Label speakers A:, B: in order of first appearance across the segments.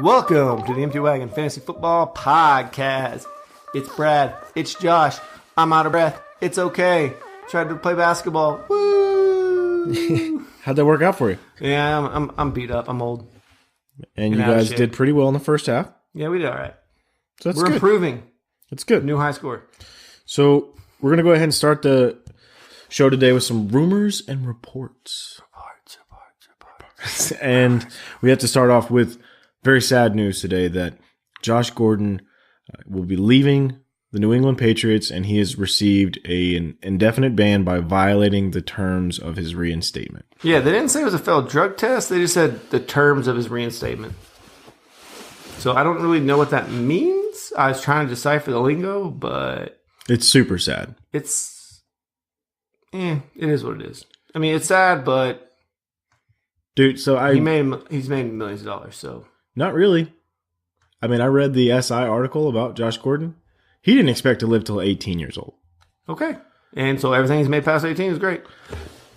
A: Welcome to the Empty Wagon Fantasy Football Podcast. It's Brad. It's Josh. I'm out of breath. It's okay. Tried to play basketball. Woo!
B: How'd that work out for you?
A: Yeah, I'm beat up. I'm old.
B: And you guys did pretty well in the first half.
A: Yeah, we did all right.
B: So that's
A: We're
B: good.
A: improving.
B: That's good.
A: New high score.
B: So we're going to go ahead and start the show today with some rumors and reports. And we have to start off with very sad news today that Josh Gordon will be leaving the New England Patriots, and he has received an indefinite ban by violating the terms of his reinstatement.
A: Yeah, they didn't say it was a failed drug test. They just said the terms of his reinstatement. So I don't really know what that means. I was trying to decipher the lingo, but
B: It's super sad.
A: it is what it is. I mean, it's sad, but
B: Dude, so
A: he's made millions of dollars, so.
B: Not really. I mean, I read the SI article about Josh Gordon. He didn't expect to live till 18 years old.
A: Okay. And so everything he's made past 18 is great.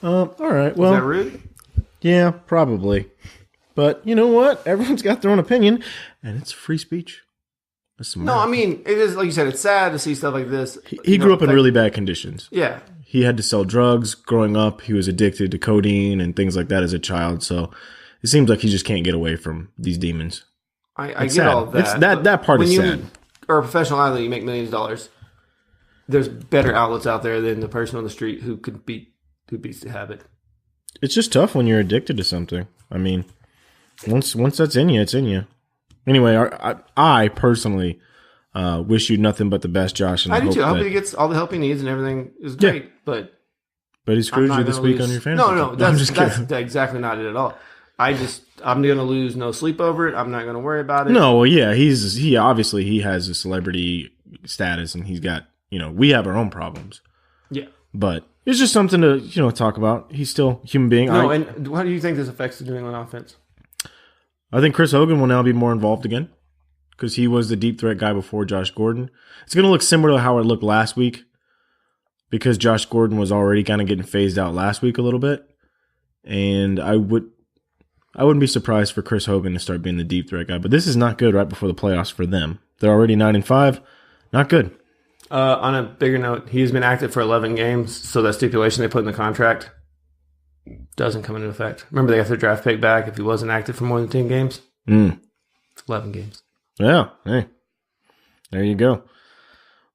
B: All right. Well,
A: Is that rude?
B: Yeah, probably. But you know what? Everyone's got their own opinion, and it's free speech.
A: No, I mean, it is, like you said, it's sad to see stuff like this.
B: He grew up in really bad conditions.
A: Yeah.
B: He had to sell drugs growing up. He was addicted to codeine and things like that as a child. So it seems like he just can't get away from these demons.
A: I get
B: sad.
A: all of that.
B: It's that part is sad.
A: When you are a professional athlete, you make millions of dollars. There's better outlets out there than the person on the street who beats the habit.
B: It's just tough when you're addicted to something. I mean, once that's in you, it's in you. Anyway, I personally wish you nothing but the best, Josh. And
A: I do too. I hope he gets all the help he needs and everything is great.
B: Yeah.
A: But
B: he screwed you this week on your fantasy.
A: No, that's exactly not it at all. I'm going to lose no sleep over it. I'm not going to worry about it.
B: No, well, yeah, he obviously has a celebrity status, and he's got, we have our own problems.
A: Yeah,
B: but it's just something to talk about. He's still a human being.
A: No, and how do you think this affects the New England offense?
B: I think Chris Hogan will now be more involved again because he was the deep threat guy before Josh Gordon. It's going to look similar to how it looked last week because Josh Gordon was already kind of getting phased out last week a little bit, and I wouldn't be surprised for Chris Hogan to start being the deep threat guy. But this is not good right before the playoffs for them. They're already 9-5. Not good.
A: On a bigger note, he's been active for 11 games, so that stipulation they put in the contract doesn't come into effect. Remember, they got their draft pick back if he wasn't active for more than 10 games? It's 11 games.
B: Yeah. Hey, there you go.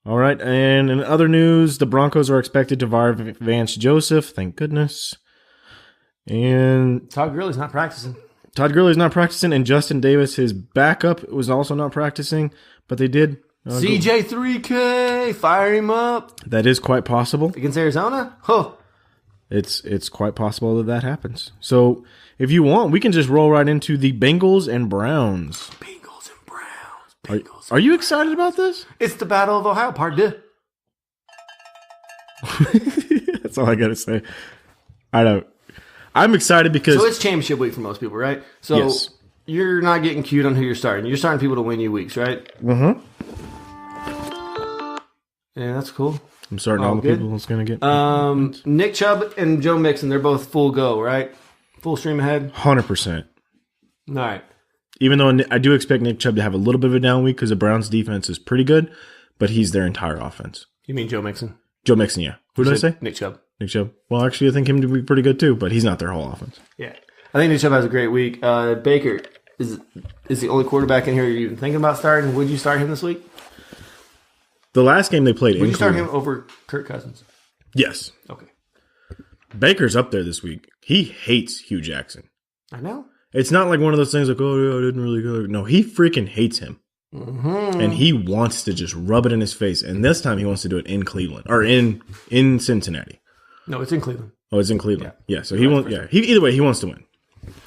B: All right. And in other news, the Broncos are expected to fire Vance Joseph. Thank goodness. And
A: Todd Gurley's not practicing.
B: And Justin Davis, his backup, was also not practicing, but they did.
A: CJ3K, fire him up.
B: That is quite possible.
A: Against Arizona? Huh.
B: It's quite possible that happens. So if you want, we can just roll right into the Bengals and Browns. Are you excited about this?
A: It's the Battle of Ohio, part 2.
B: That's all I got to say. I don't. I'm excited because...
A: So it's championship week for most people, right? So
B: yes.
A: You're not getting cute on who you're starting. You're starting people to win you weeks, right?
B: Mm-hmm.
A: Yeah, that's cool.
B: I'm starting all the people that's going to
A: get... Nick Chubb and Joe Mixon, they're both full go, right? Full stream ahead?
B: 100%.
A: All right.
B: Even though I do expect Nick Chubb to have a little bit of a down week because the Browns' defense is pretty good, but he's their entire offense.
A: You mean Joe Mixon?
B: Joe Mixon, yeah. Who did I say?
A: Nick Chubb.
B: Nick Chubb. Well, actually, I think him to be pretty good too, but he's not their whole offense.
A: Yeah. I think Nick Chubb has a great week. Baker is the only quarterback in here you're even thinking about starting. Would you start him this week?
B: The last game they played
A: Would you start him over Kirk Cousins?
B: Yes.
A: Okay.
B: Baker's up there this week. He hates Hugh Jackson.
A: I know.
B: It's not like one of those things like, oh, yeah, I didn't really go. No, he freaking hates him.
A: Mm-hmm.
B: And he wants to just rub it in his face. And this time he wants to do it in Cleveland or in Cincinnati.
A: No, it's in Cleveland.
B: Oh, it's in Cleveland. Yeah, so he wants. Yeah, either way, he wants to win.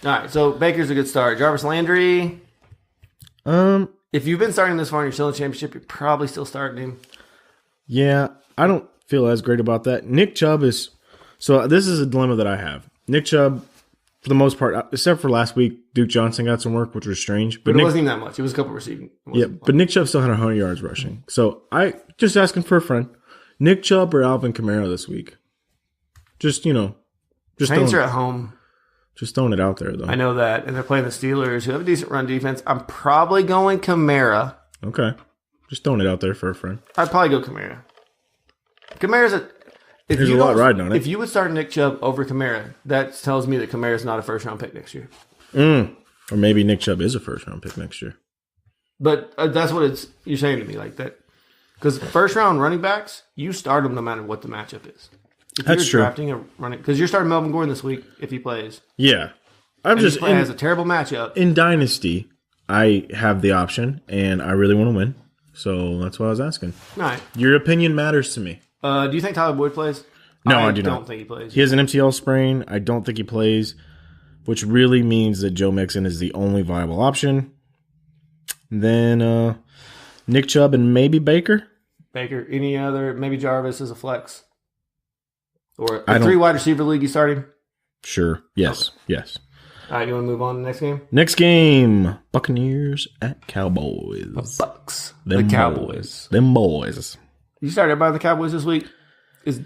A: All right, so Baker's a good start. Jarvis Landry. If you've been starting this far and you're still in the championship, you're probably still starting him.
B: Yeah, I don't feel as great about that. Nick Chubb is. So this is a dilemma that I have. Nick Chubb, for the most part, except for last week, Duke Johnson got some work, which was strange.
A: But it wasn't even that much. It was a couple receiving.
B: Yeah, but Nick Chubb still had 100 yards rushing. So I just asking for a friend. Nick Chubb or Alvin Kamara this week? Just,
A: Saints are at home.
B: Just throwing it out there, though.
A: I know that. And they're playing the Steelers, who have a decent run defense. I'm probably going Kamara.
B: Okay. Just throwing it out there for a friend.
A: I'd probably go Kamara. Kamara's a...
B: There's a lot riding on it.
A: If you would start Nick Chubb over Kamara, that tells me that Kamara's not a first-round pick next year.
B: Or maybe Nick Chubb is a first-round pick next year.
A: But that's what you're saying to me, like that. Because first-round running backs, you start them no matter what the matchup is. If
B: That's
A: you're
B: true.
A: drafting a running, because you're starting Melvin Gordon this week if he plays.
B: Yeah.
A: He has a terrible matchup.
B: In Dynasty, I have the option, and I really want to win. So that's why I was asking.
A: All right.
B: Your opinion matters to me.
A: Do you think Tyler Boyd plays?
B: No, I do not.
A: I don't think he plays.
B: He has an MCL sprain. I don't think he plays, which really means that Joe Mixon is the only viable option. Then Nick Chubb and maybe Baker.
A: Baker. Any other? Maybe Jarvis is a flex. Or a 3 wide receiver league you starting?
B: Sure. Yes.
A: Okay.
B: Yes.
A: All right, you want to move on to the next game?
B: Next game, Buccaneers at Cowboys.
A: The Bucks.
B: Them
A: the Cowboys.
B: Them boys.
A: You started everybody on the Cowboys this week? Is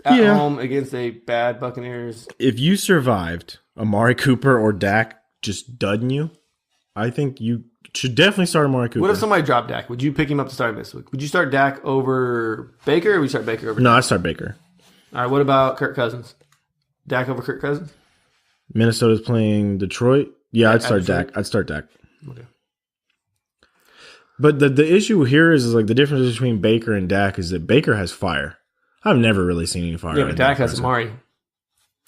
A: at home against a bad Buccaneers.
B: If you survived Amari Cooper or Dak just dudding you, I think you should definitely start Amari Cooper.
A: What if somebody dropped Dak? Would you pick him up to start him this week? Would you start Dak over Baker, or would you start Baker over
B: No,
A: Dak?
B: I start Baker.
A: All right, what about Kirk Cousins? Dak over Kirk Cousins?
B: Minnesota's playing Detroit. Yeah, I'd start
A: Detroit?
B: Dak. I'd start Dak.
A: Okay.
B: But the issue here is like the difference between Baker and Dak is that Baker has fire. I've never really seen any fire.
A: Yeah, but Dak has Amari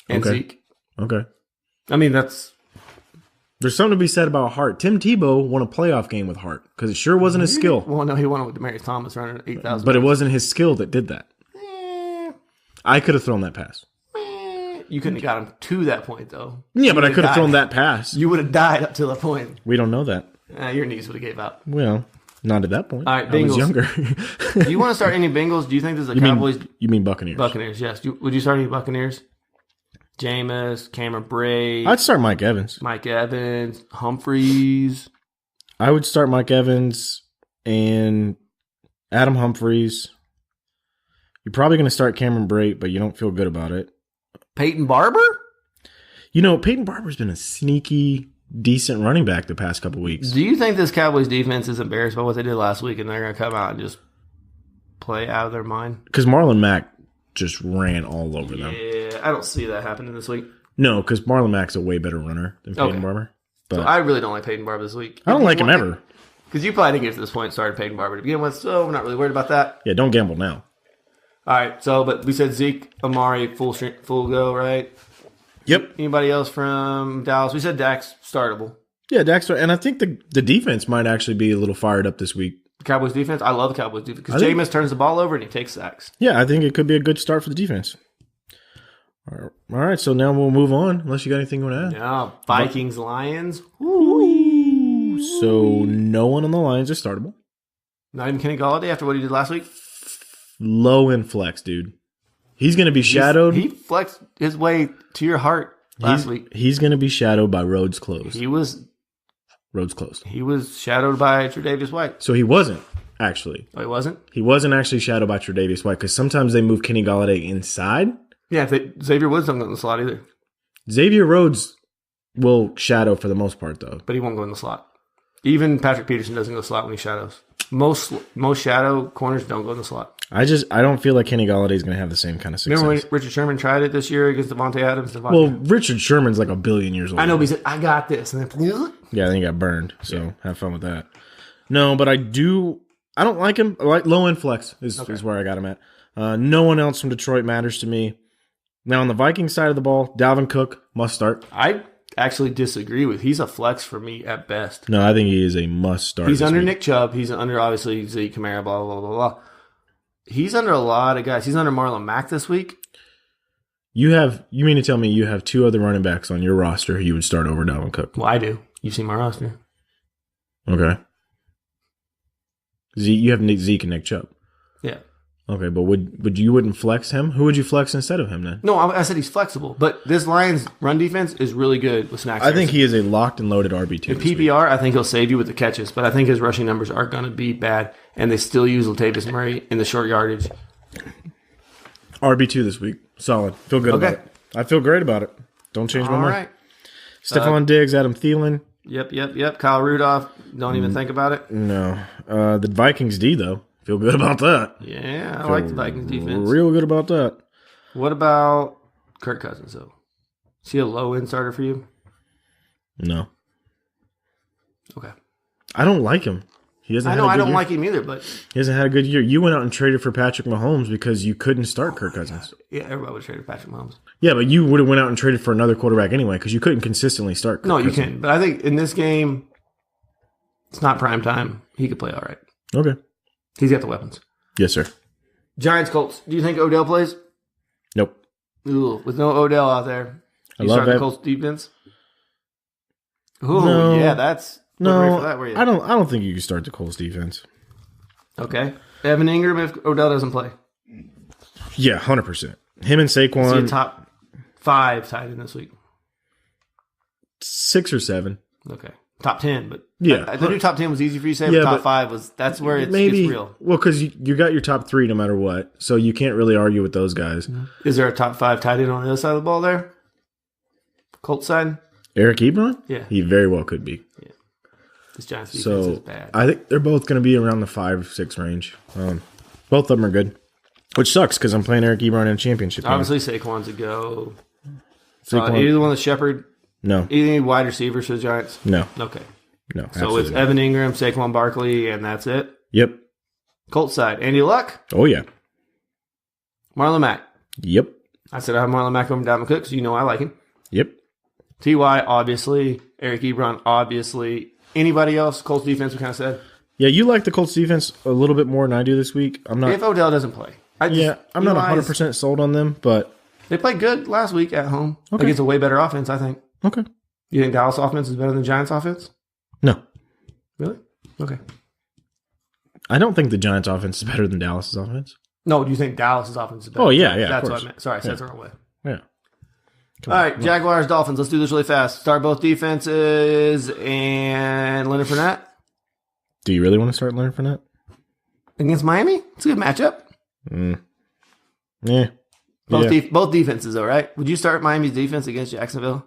A: and Zeke.
B: Okay.
A: I mean, there's
B: something to be said about Hart. Tim Tebow won a playoff game with Hart because it sure wasn't his skill.
A: Well, no, he won it with Demaryius Thomas running 8,000.
B: But it wasn't his skill that did that. I could have thrown that pass.
A: You couldn't have got him to that point, though.
B: Yeah, but I could have thrown that pass.
A: You would have died up to that point.
B: We don't know that.
A: Your knees would have gave out.
B: Well, not at that point.
A: All right,
B: I was
A: Bengals.
B: younger.
A: Do you want to start any Bengals? Do you think there's a Cowboys?
B: You mean Buccaneers?
A: Buccaneers, yes. Would you start any Buccaneers? Jameis, Cameron Brate.
B: I'd start Mike Evans.
A: Mike Evans, Humphreys.
B: I would start Mike Evans and Adam Humphreys. You're probably going to start Cameron Brate, but you don't feel good about it.
A: Peyton Barber?
B: You know, Peyton Barber's been a sneaky, decent running back the past couple weeks.
A: Do you think this Cowboys defense is embarrassed by what they did last week and they're going to come out and just play out of their mind?
B: Because Marlon Mack just ran all over them.
A: Yeah, I don't see that happening this week.
B: No, because Marlon Mack's a way better runner than Peyton Barber. But
A: So I really don't like Peyton Barber this week.
B: I don't like him ever.
A: Because you probably didn't get to this point and started Peyton Barber to begin with, so we're not really worried about that.
B: Yeah, don't gamble now.
A: All right, but we said Zeke, Amari, full go, right?
B: Yep.
A: Anybody else from Dallas? We said Dak's startable.
B: Yeah, Dax, and I think the defense might actually be a little fired up this week.
A: The Cowboys defense? I love the Cowboys defense because Jameis turns the ball over and he takes sacks.
B: Yeah, I think it could be a good start for the defense. All right, so now we'll move on, unless you got anything you want to add.
A: Yeah, Vikings, Lions.
B: Ooh. So no one on the Lions is startable.
A: Not even Kenny Galladay after what he did last week?
B: Low in flex, dude. He's going to be shadowed.
A: He flexed his way to your heart last week.
B: He's going to be shadowed by Rhodes closed.
A: Rhodes closed. He was shadowed by Tre'Davious White.
B: So he wasn't, actually.
A: Oh, he wasn't?
B: He wasn't actually shadowed by Tre'Davious White because sometimes they move Kenny Galladay inside.
A: Yeah, Xavier Woods don't go in the slot either.
B: Xavier Rhodes will shadow for the most part, though.
A: But he won't go in the slot. Even Patrick Peterson doesn't go in the slot when he shadows. Most shadow corners don't go in the slot. I
B: don't feel like Kenny Galladay is going to have the same kind of success.
A: Remember when Richard Sherman tried it this year against Devontae Adams?
B: Well, Richard Sherman's like a billion years old.
A: I know, but he said, I got this. And then,
B: yeah, then he got burned. So have fun with that. No, but I don't like him. I like low end flex is where I got him at. No one else from Detroit matters to me. Now, on the Vikings side of the ball, Dalvin Cook must start.
A: I actually disagree with. He's a flex for me at best.
B: No, I think he is a must start.
A: He's under Nick Chubb. He's under, obviously, Zeke, Kamara, blah, blah, blah, blah. He's under a lot of guys. He's under Marlon Mack this week.
B: You mean to tell me you have two other running backs on your roster who you would start over Dalvin Cook?
A: Well, I do. You've seen my roster.
B: Okay. You have Zeke and Nick Chubb.
A: Yeah.
B: Okay, but you wouldn't flex him? Who would you flex instead of him then?
A: No, I said he's flexible, but this Lions run defense is really good with Snacks.
B: I think he is a locked and loaded RB2.
A: In PPR, I think he'll save you with the catches, but I think his rushing numbers are going to be bad, and they still use Latavius Murray in the short yardage.
B: RB2 this week. Solid. Feel good about it. I feel great about it. Don't change my
A: All
B: mind.
A: right.
B: Stephon Diggs, Adam Thielen.
A: Yep. Kyle Rudolph. Don't even think about it.
B: No. The Vikings D, though. Feel good about that.
A: Yeah, I like the Vikings defense.
B: Real good about that.
A: What about Kirk Cousins, though? Is he a low-end starter for you?
B: No.
A: Okay.
B: I don't like him. He hasn't.
A: I don't like him either, but
B: he hasn't had a good year. You went out and traded for Patrick Mahomes because you couldn't start Kirk Cousins.
A: yeah, everybody would have traded Patrick Mahomes.
B: Yeah, but you would have went out and traded for another quarterback anyway because you couldn't consistently start Kirk Cousins.
A: You can't. But I think in this game, it's not prime time. He could play all right.
B: Okay.
A: He's got the weapons.
B: Yes, sir.
A: Giants, Colts. Do you think Odell plays?
B: Nope.
A: Ooh, with no Odell out there.
B: I love
A: the Colts defense? Ooh,
B: No.
A: yeah, that's...
B: No,
A: ready for that, were you?
B: I don't think you can start the Colts defense.
A: Okay. Evan Ingram if Odell doesn't play.
B: Yeah, 100%. Him and
A: Is he a
B: Saquon,
A: top 5 tight end this week?
B: 6 or 7.
A: Okay. Top 10, but
B: Yeah.
A: I knew top 10 was easy for you to say,
B: Yeah,
A: but top
B: but
A: 5 was, that's where it's
B: maybe
A: real.
B: Well, because you got your top 3 no matter what, so you can't really argue with those guys.
A: Is there a top 5 tight end on the other side of the ball there? Colts side?
B: Eric Ebron?
A: Yeah.
B: He very well could be.
A: Yeah. This Giants defense is
B: So
A: bad.
B: I think they're both going to be around the 5-6 range. Both of them are good, which sucks because I'm playing Eric Ebron in a championship game.
A: Obviously, Saquon's a go.
B: Saquon-
A: Either one of the Shepherd,
B: No,
A: either any wide receivers for the Giants?
B: no,
A: Okay.
B: no.
A: So
B: absolutely
A: it's
B: not.
A: Evan Ingram, Saquon Barkley, and that's it.
B: Yep.
A: Colts side, Andy Luck,
B: Oh yeah.
A: Marlon Mack.
B: Yep.
A: I said I have Marlon Mack over Dalvin Cook because you know I like him.
B: Yep.
A: Ty, obviously. Eric Ebron, obviously. Anybody else? Colts defense, we kind of said.
B: Yeah, you like the Colts defense a little bit more than I do this week. I'm not.
A: If Odell doesn't play.
B: I'm not 100% sold on them, but
A: They played good last week at home
B: Okay.
A: against a way better offense, I think.
B: okay.
A: You think Dallas offense is better than Giants offense?
B: No,
A: Really? Okay.
B: I don't think the Giants' offense is better than Dallas's offense.
A: No, do you think Dallas' offense is better?
B: Oh, yeah,
A: That's
B: of
A: what
B: course.
A: I meant. Sorry, I said it the wrong way.
B: Yeah.
A: All right, Jaguars, Dolphins. Let's do this really fast. Start both defenses and Leonard Fournette
B: Do you really want to start Leonard Fournette?
A: against Miami. It's a good matchup.
B: Yeah.
A: Both defenses, though, right? Would you start Miami's defense against Jacksonville?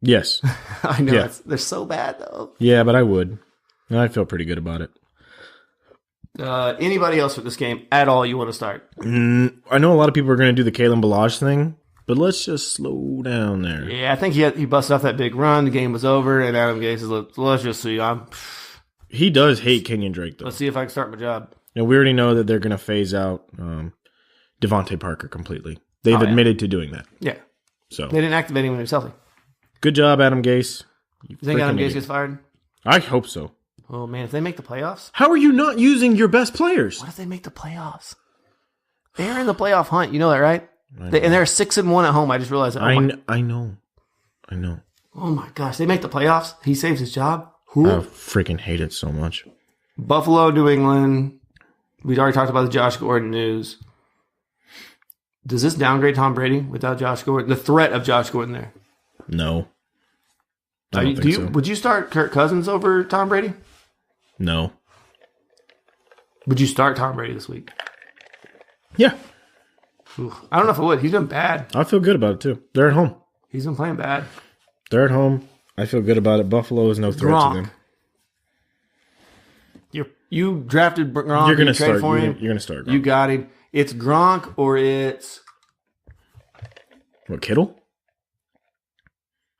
B: Yes.
A: I know
B: Yeah.
A: they're so bad, though.
B: Yeah, but I would. I feel pretty good about it.
A: Anybody else for this game at all you want to start?
B: I know a lot of people are going to do the Kalen Balazs thing, but let's just slow down there.
A: Yeah, I think he busted off that big run. The game was over, and Adam Gase says, let's just see.
B: He does hate Kenyon Drake, though.
A: Let's see if I can start my job.
B: And we already know that they're going to phase out Devontae Parker completely. They've admitted to doing that.
A: Yeah.
B: So
A: They didn't activate him when he was healthy.
B: good job, Adam Gase.
A: You think Adam
B: freaking
A: Gase
B: idiot.
A: gets fired?
B: I hope so.
A: Oh, man, if they make the playoffs?
B: How are you not using your best players?
A: What if they make the playoffs? They're in the playoff hunt. You know that, right? And they're 6-1 at home. I just realized that.
B: I know.
A: Oh, my gosh. They make the playoffs? He saves his job?
B: I freaking hate it so much.
A: Buffalo, New England. We'd already talked about the Josh Gordon news. Does this downgrade Tom Brady without Josh Gordon? The threat of Josh Gordon there.
B: No. I don't think so.
A: Would you start Kirk Cousins over Tom Brady?
B: No.
A: Would you start Tom Brady this week?
B: Yeah.
A: Ooh, I don't know if I would. He's been bad.
B: I feel good about it, too. They're at home.
A: He's been playing bad.
B: They're at home. I feel good about it. Buffalo is no threat to them.
A: You drafted Gronk.
B: You're going to
A: you traded
B: start.
A: for
B: You're
A: him.
B: going to start.
A: You got him. It's Gronk or it's
B: What, Kittle?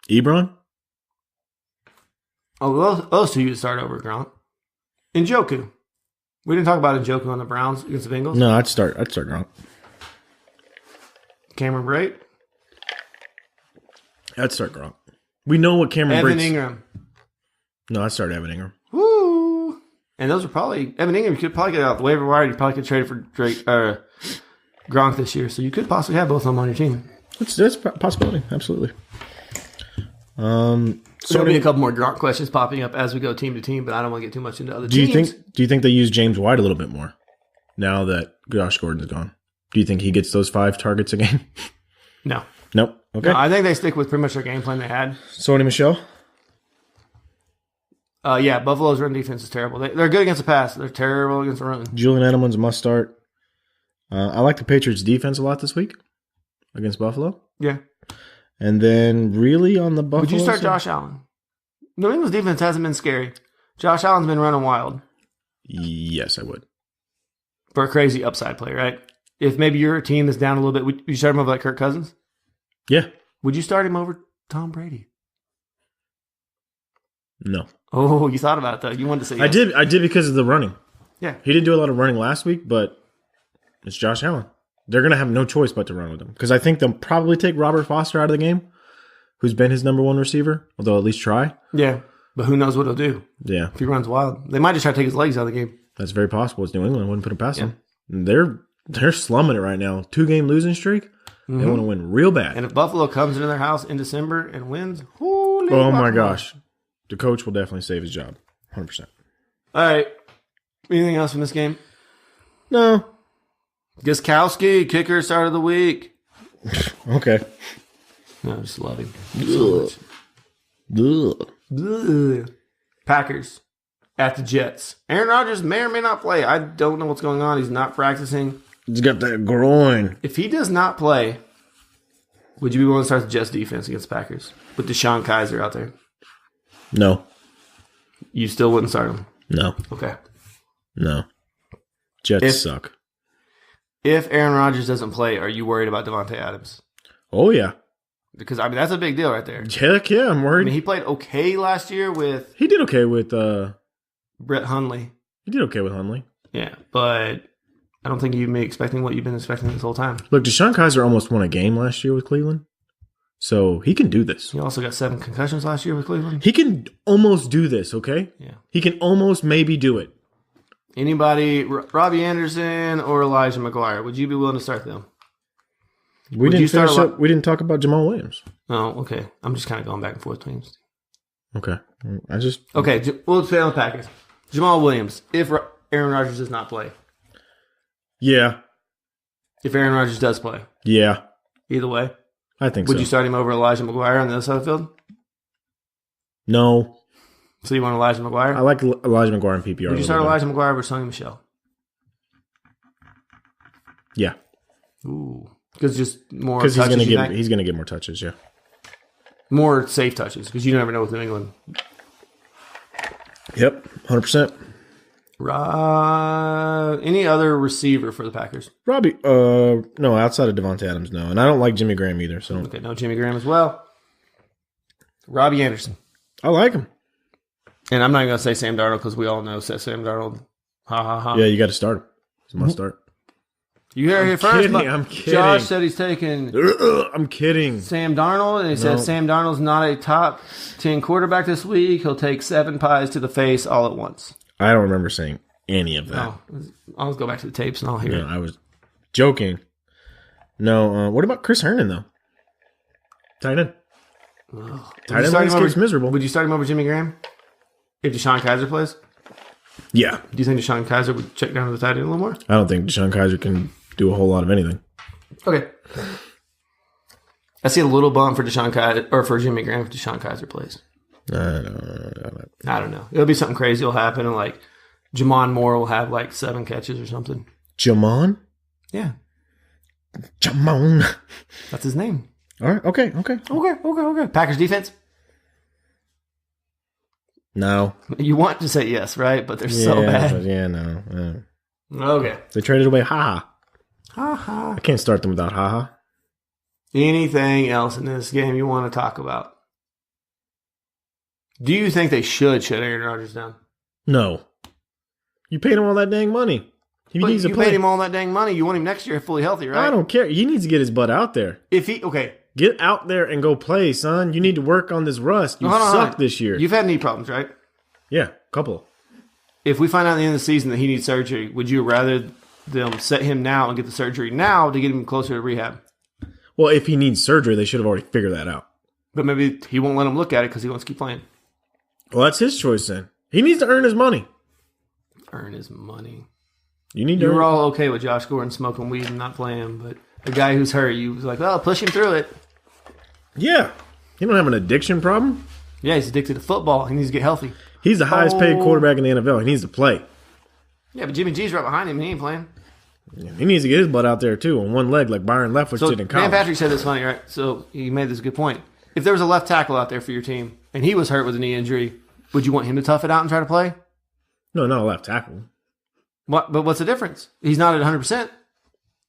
B: Ebron?
A: those two you would start over Gronk. Njoku. We didn't talk about Njoku on the Browns against the Bengals.
B: No, I'd start Gronk.
A: Cameron Brate.
B: I'd start Gronk. We know what Cameron
A: Evan
B: Brate's...
A: Ingram.
B: No, I'd start Evan Ingram.
A: Woo! And those are probably Evan Ingram. You could probably get out the waiver wire. You probably could trade it for Gronk this year. So you could possibly have both of them on your team.
B: That's a possibility. Absolutely.
A: There'll be a couple more Gronk questions popping up as we go team to team, but I don't want to get too much into other teams.
B: Do you think they use James White a little bit more now that Josh Gordon's gone? Do you think he gets those 5 targets a game?
A: No.
B: Nope. Okay.
A: No, I think they stick with pretty much their game plan they had.
B: Sony Michel?
A: Yeah, Buffalo's run defense is terrible. They're good against the pass. They're terrible against the run.
B: Julian Edelman's a must start. I like the Patriots defense a lot this week against Buffalo.
A: Yeah.
B: And then really on the Buffalo
A: Would you start
B: side?
A: Josh Allen? New England's defense hasn't been scary. Josh Allen's been running wild.
B: Yes, I would.
A: For a crazy upside play, right? If maybe your team is down a little bit, would you start him over like Kirk Cousins?
B: Yeah.
A: Would you start him over Tom Brady?
B: No.
A: Oh, you thought about it, though. You wanted to say yes.
B: I did because of the running.
A: Yeah.
B: He didn't do a lot of running last week, but it's Josh Allen. They're going to have no choice but to run with him. Because I think they'll probably take Robert Foster out of the game, who's been his number one receiver, although at least try.
A: Yeah. But who knows what he'll do
B: Yeah.
A: if he runs wild. They might just try to take his legs out of the game.
B: That's very possible. It's New England. I wouldn't put him past them. And they're slumming it right now. 2-game losing streak.
A: Mm-hmm.
B: They want to win real bad.
A: And if Buffalo comes into their house in December and wins, holy
B: Oh, my
A: guacamole.
B: gosh. The coach will definitely save his job. 100%.
A: All right. Anything else from this game?
B: No.
A: Gostkowski, kicker, start of the week.
B: Okay.
A: No, I just love him so much. Ugh. Packers at the Jets. Aaron Rodgers may or may not play. I don't know what's going on. He's not practicing.
B: He's got that groin.
A: If he does not play, would you be willing to start the Jets defense against the Packers with Deshaun Kaiser out there?
B: No.
A: You still wouldn't start him?
B: No.
A: Okay.
B: No. Jets suck.
A: If Aaron Rodgers doesn't play, are you worried about Devontae Adams?
B: Oh, yeah.
A: Because, I mean, that's a big deal right there.
B: Heck yeah, I'm
A: I
B: worried.
A: mean, he played okay last year with
B: He did okay with
A: Brett Hundley.
B: He did okay with Hundley.
A: Yeah, but I don't think you'd be expecting what you've been expecting this whole time.
B: Look, Deshaun Kaiser almost won a game last year with Cleveland. So he can do this.
A: He also got 7 concussions last year with Cleveland.
B: He can almost do this, okay?
A: Yeah.
B: He can almost maybe do it.
A: Anybody, Robbie Anderson or Elijah McGuire, would you be willing to start them?
B: We didn't talk about Jamal Williams.
A: Oh, okay. I'm just kind of going back and forth between them.
B: Okay.
A: Okay, we'll stay on the Packers. Jamal Williams, if Aaron Rodgers does not play.
B: Yeah.
A: If Aaron Rodgers does play.
B: Yeah.
A: Either way.
B: I think so.
A: Would you start him over Elijah McGuire on the other side of the field?
B: No.
A: So you want Elijah McGuire?
B: I like Elijah McGuire in PPR.
A: Would you start Elijah McGuire over Sonny Michel?
B: Yeah.
A: Ooh. Because just more
B: touches. Because he's gonna get more touches, yeah.
A: More safe touches, because you never know with New England.
B: Yep, 100%.
A: Any other receiver for the Packers?
B: Robbie, no, outside of Devontae Adams, no. And I don't like Jimmy Graham either. So
A: Okay, no Jimmy Graham as well. Robbie Anderson.
B: I like him.
A: And I'm not going to say Sam Darnold because we all know Sam Darnold. Ha, ha, ha.
B: Yeah, you got to start him. It's a must start.
A: You heard it here first.
B: I'm kidding.
A: Josh said he's taking
B: I'm kidding.
A: Sam Darnold, and he said Sam Darnold's not a top 10 quarterback this week. He'll take 7 pies to the face all at once.
B: I don't remember saying any of that.
A: No, I'll go back to the tapes and I'll hear it.
B: I was joking. No, what about Chris Herndon, though? Tight end. Tight end landscape's miserable.
A: Would you start him over Jimmy Graham if Deshaun Kaiser plays?
B: Yeah.
A: Do you think Deshaun Kaiser would check down to the tight end a little more?
B: I don't think Deshaun Kaiser can do a whole lot of anything.
A: Okay. I see a little bump for Deshaun Kaiser or for Jimmy Graham if Deshaun Kaiser plays. I don't know. It'll be something crazy will happen, and like Jamon Moore will have like 7 catches or something.
B: Jamon?
A: Yeah.
B: Jamon.
A: That's his name.
B: All right. Okay.
A: Packers defense?
B: No.
A: You want to say yes, right? But they're so bad.
B: Yeah, no.
A: Okay.
B: They traded away Haha.
A: Ha.
B: I can't start them without Haha.
A: Anything else in this game you want to talk about? Do you think they should shut Aaron Rodgers down?
B: No. You paid him all that dang money. He needs to play.
A: You paid him all that dang money. You want him next year fully healthy, right?
B: I don't care. He needs to get his butt out there. Get out there and go play, son. You need to work on this rust. You suck this year.
A: You've had knee problems, right?
B: Yeah, couple.
A: If we find out at the end of the season that he needs surgery, would you rather them set him now and get the surgery now to get him closer to rehab?
B: Well, if he needs surgery, they should have already figured that out.
A: But maybe he won't let him look at it because he wants to keep playing.
B: Well, that's his choice then. He needs to earn his money.
A: Earn his money.
B: You
A: were all okay with Josh Gordon smoking weed and not playing, but the guy who's hurt, you was like, well, push him through it.
B: Yeah. He don't have an addiction problem.
A: Yeah, he's addicted to football. He needs to get healthy.
B: He's the highest paid quarterback in the NFL. He needs to play.
A: Yeah, but Jimmy G's right behind him. He ain't playing.
B: He needs to get his butt out there, too, on one leg like Byron Leftwich did in college.
A: Dan Patrick said this funny, right? So he made this good point. If there was a left tackle out there for your team, and he was hurt with a knee injury, would you want him to tough it out and try to play?
B: No, not a left tackle.
A: What? But what's the difference? He's not at 100%.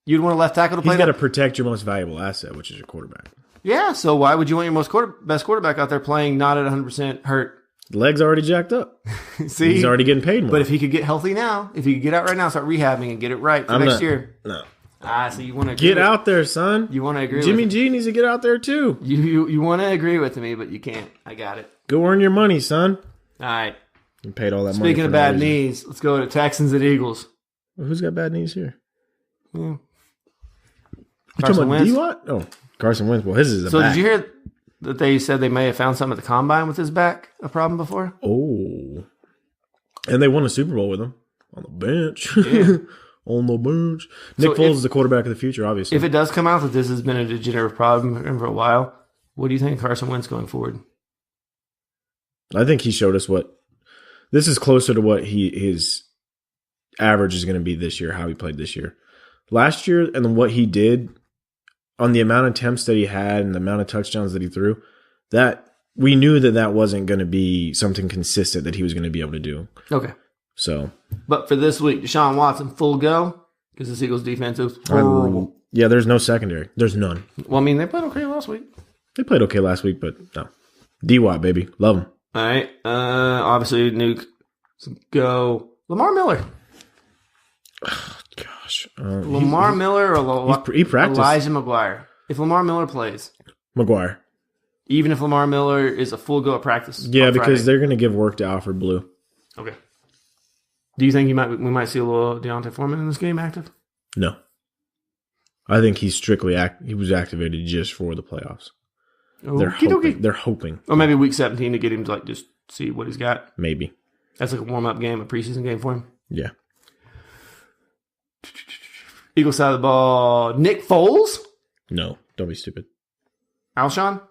A: You'd want a left tackle to play.
B: He's got to protect your most valuable asset, which is your quarterback.
A: Yeah, so why would you want your best quarterback out there playing not at 100% hurt?
B: The leg's already jacked up.
A: See?
B: He's already getting paid more.
A: But if he could get healthy now, if he could get out right now, start rehabbing and get it right for next year.
B: No.
A: So you want to
B: get out there, son.
A: You want to agree
B: Jimmy
A: with
B: G needs to get out there, too.
A: You want to agree with me, but you can't. I got it.
B: Go earn your money, son.
A: All right.
B: You paid all that money.
A: Speaking of bad knees, let's go to Texans at Eagles.
B: Well, who's got bad knees here?
A: Yeah.
B: Carson Wentz. D-Watt? Oh, Carson Wentz. Well, his is a
A: So
B: back.
A: did you hear that they said they may have found something at the combine with his back, a problem before?
B: Oh. And they won a Super Bowl with him on the bench.
A: Yeah.
B: On the bench. Nick Foles is the quarterback of the future, obviously.
A: If it does come out that this has been a degenerative problem for a while, what do you think of Carson Wentz going forward?
B: I think he showed us what – this is closer to what his average is going to be this year, how he played this year. Last year and what he did on the amount of attempts that he had and the amount of touchdowns that he threw, that we knew that wasn't going to be something consistent that he was going to be able to do.
A: Okay.
B: So,
A: but for this week, Deshaun Watson full go because the Eagles' defense is horrible.
B: Yeah, there's no secondary. There's none.
A: Well, I mean, they played okay last week.
B: They played okay last week, but no. D-Watt, baby. Love him.
A: All right. Obviously, Nuke. Go. Lamar Miller.
B: Oh, gosh.
A: Lamar Miller or
B: he practiced.
A: Elijah McGuire. If Lamar Miller plays.
B: McGuire.
A: Even if Lamar Miller is a full go at practice.
B: Yeah, because they're going to give work to Alfred Blue.
A: Okay. Do you think we might see a little Deontay Foreman in this game active?
B: No. I think he's strictly he was activated just for the playoffs. They're hoping.
A: Or maybe week 17 to get him to just see what he's got.
B: Maybe.
A: That's like a warm-up game, a preseason game for him.
B: Yeah.
A: Eagles side of the ball. Nick Foles?
B: No. Don't be stupid.
A: Alshon?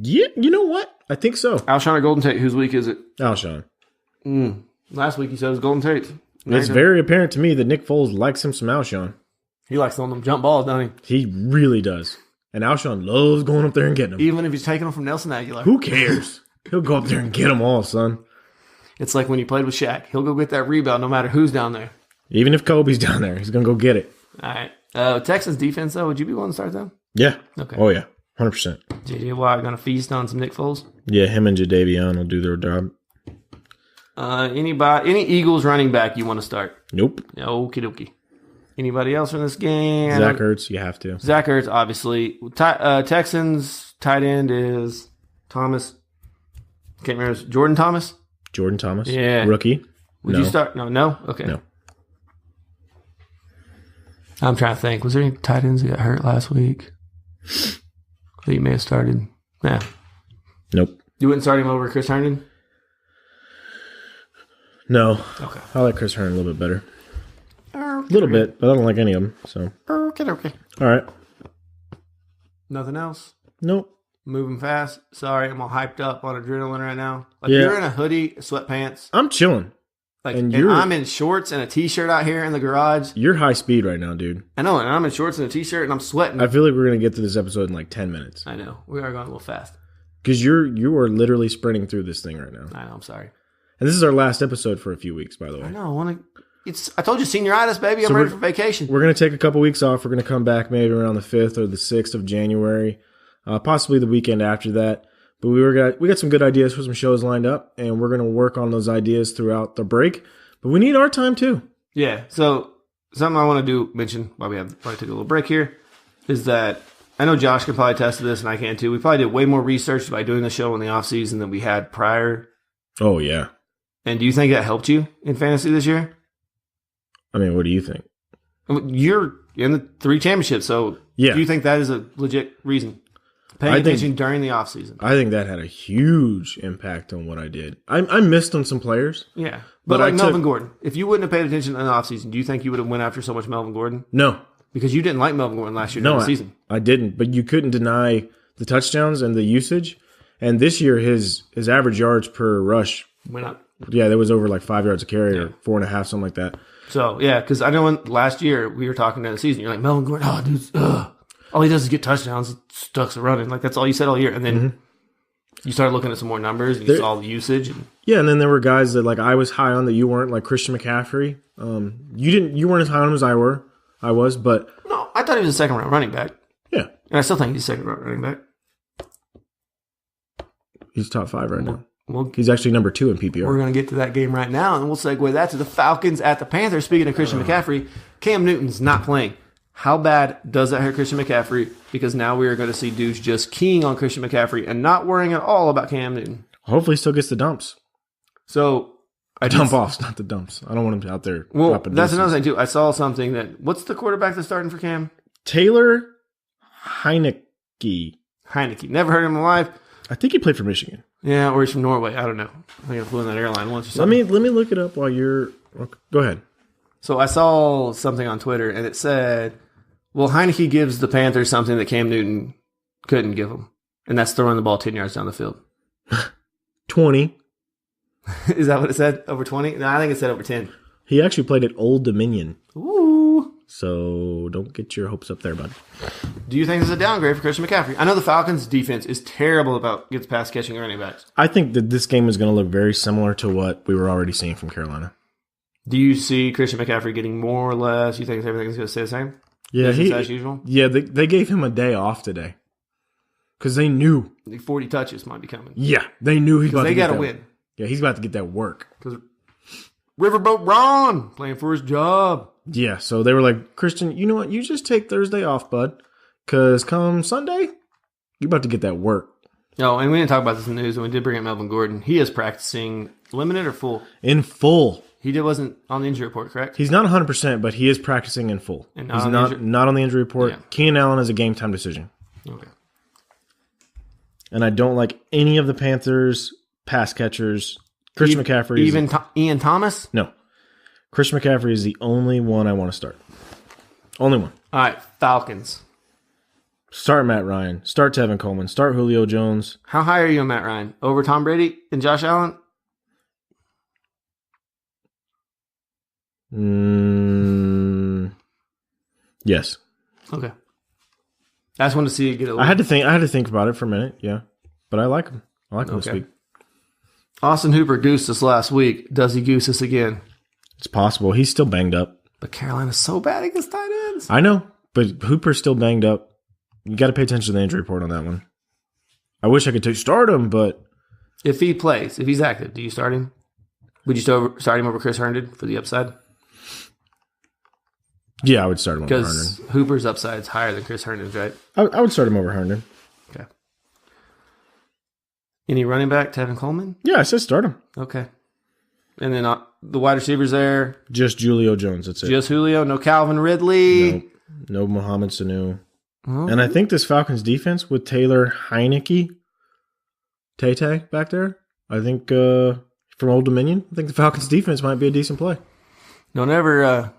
B: Yeah, you know what? I think so.
A: Alshon or Golden Tate? Whose week is it?
B: Alshon.
A: Last week he said it was Golden Tate.
B: It's very apparent to me that Nick Foles likes him some Alshon.
A: He likes throwing them jump balls, doesn't he?
B: He really does. And Alshon loves going up there and getting them.
A: Even if he's taking them from Nelson Aguilar.
B: Who cares? He'll go up there and get them all, son.
A: It's like when he played with Shaq. He'll go get that rebound no matter who's down there.
B: Even if Kobe's down there, he's going to go get it.
A: All right. Texans defense, though, would you be willing to start them?
B: Yeah.
A: Okay.
B: Oh, yeah. 100%.
A: J.J. Watt going to feast on some Nick Foles?
B: Yeah, him and Jadeveon will do their job.
A: Any Eagles running back you want to start?
B: Nope.
A: Okie dokie. Anybody else in this game?
B: Zach Ertz, you have to.
A: Zach Ertz, obviously. Texans tight end is Thomas. Can't remember. Jordan Thomas?
B: Jordan Thomas.
A: Yeah.
B: Rookie.
A: Would you start? No? Okay.
B: No.
A: I'm trying to think. Was there any tight ends that got hurt last week? That you may have started? Nah.
B: Nope.
A: You wouldn't start him over Chris Herndon?
B: No.
A: Okay.
B: I like Chris Herndon a little bit better. A little bit, but I don't like any of them. So.
A: Okay.
B: All right.
A: Nothing else?
B: Nope.
A: Moving fast. Sorry, I'm all hyped up on adrenaline right now.
B: Yeah.
A: You're in a hoodie, sweatpants.
B: I'm chilling.
A: And I'm in shorts and a t-shirt out here in the garage.
B: You're high speed right now, dude.
A: I know, and I'm in shorts and a t-shirt and I'm sweating.
B: I feel like we're going to get to this episode in like 10 minutes.
A: I know. We are going a little fast.
B: Because you are literally sprinting through this thing right now.
A: I know, I'm sorry.
B: And this is our last episode for a few weeks, by the way.
A: I know. I told you, senioritis, baby. I'm ready for vacation.
B: We're going to take a couple weeks off. We're going to come back maybe around the 5th or the 6th of January, possibly the weekend after that. But we got some good ideas for some shows lined up, and we're going to work on those ideas throughout the break. But we need our time too.
A: Yeah. So something I want to mention while we probably take a little break here is that I know Josh can probably attest to this, and I can too. We probably did way more research by doing the show in the off season than we had prior.
B: Oh yeah.
A: And do you think that helped you in fantasy this year?
B: I mean, what do you think?
A: You're in the 3 championships, so
B: yeah.
A: Do you think that is a legit reason? Paying attention during the offseason.
B: I think that had a huge impact on what I did. I missed on some players.
A: Yeah. But like Melvin Gordon, if you wouldn't have paid attention in the offseason, do you think you would have went after so much Melvin Gordon?
B: No.
A: Because you didn't like Melvin Gordon last year during the season.
B: I didn't. But you couldn't deny the touchdowns and the usage. And this year, his average yards per rush
A: went up.
B: Yeah, there was over like 5 yards a carry or 4.5, something like that.
A: So, yeah, because I know last year we were talking during the season, you're like, Melvin Gordon, oh, dude, all he does is get touchdowns, stucks running. Like, that's all you said all year. And then you started looking at some more numbers, and you saw the usage.
B: Yeah, and then there were guys that, like, I was high on that you weren't, like Christian McCaffrey. You weren't as high on him as I was, but...
A: No, I thought he was a second-round running back.
B: Yeah.
A: And I still think he's a second-round running back.
B: He's top 5 right now.
A: Well,
B: he's actually number 2 in PPR.
A: We're going to get to that game right now, and we'll segue that to the Falcons at the Panthers. Speaking of Christian McCaffrey, Cam Newton's not playing. How bad does that hurt Christian McCaffrey? Because now we are going to see dudes just keying on Christian McCaffrey and not worrying at all about Cam Newton.
B: Hopefully he still gets the dumps.
A: So
B: dump-offs, not the dumps. I don't want him out there.
A: Well, that's another thing, too. I saw something that... What's the quarterback that's starting for Cam?
B: Taylor Heineke.
A: Never heard of him in my life.
B: I think he played for Michigan.
A: Yeah, or he's from Norway. I don't know. I think I flew in that airline once or something.
B: Let me look it up while you're... Go ahead.
A: So I saw something on Twitter, and it said, well, Heineke gives the Panthers something that Cam Newton couldn't give them, and that's throwing the ball 10 yards down the field.
B: 20.
A: Is that what it said? Over 20? No, I think it said over 10.
B: He actually played at Old Dominion.
A: Ooh.
B: So don't get your hopes up there, bud.
A: Do you think this is a downgrade for Christian McCaffrey? I know the Falcons' defense is terrible about gets pass catching running backs.
B: I think that this game is going to look very similar to what we were already seeing from Carolina.
A: Do you see Christian McCaffrey getting more or less? You think everything's going to stay the same?
B: Yeah,
A: as usual?
B: Yeah, they gave him a day off today because they knew
A: 40 touches might be coming.
B: Yeah, they knew he's about to get that. They got to
A: win.
B: Yeah, he's about to get that work.
A: Because Riverboat Ron playing for his job.
B: Yeah, so they were like, Christian, you know what? You just take Thursday off, bud, because come Sunday, you're about to get that work.
A: Oh, and we didn't talk about this in the news, and we did bring up Melvin Gordon. He is practicing limited or full?
B: In full.
A: He wasn't on the injury report, correct?
B: He's not 100%, but he is practicing in full.
A: And
B: he's not on the injury report.
A: Yeah.
B: Keenan Allen is a game time decision.
A: Okay.
B: And I don't like any of the Panthers pass catchers. Christian McCaffrey.
A: Even Ian Thomas?
B: No. Christian McCaffrey is the only one I want to start. Only one.
A: All right, Falcons.
B: Start Matt Ryan. Start Tevin Coleman. Start Julio Jones.
A: How high are you on Matt Ryan? Over Tom Brady and Josh Allen?
B: Yes.
A: Okay. I just wanted to see it get a little...
B: I had to think about it for a minute, yeah. But I like him. I like him this week.
A: Austin Hooper goosed us last week. Does he goose us again?
B: It's possible. He's still banged up.
A: But Carolina's so bad against tight ends.
B: I know, but Hooper's still banged up. You got to pay attention to the injury report on that one. I wish I could start him, but...
A: If he plays, if he's active, do you start him? Would you still start him over Chris Herndon for the upside?
B: Yeah, I would start him over Herndon.
A: Because Hooper's upside is higher than Chris Herndon's, right?
B: I would start him over Herndon.
A: Okay. Any running back, Tevin Coleman?
B: Yeah, I said start him.
A: Okay. And then the wide receivers there?
B: Just Julio Jones, that's it.
A: Just Julio, no Calvin Ridley?
B: No Mohamed Sanu. Oh. And I think this Falcons defense with Taylor Heineke, Tay back there, I think from Old Dominion, I think the Falcons defense might be a decent play.
A: Don't ever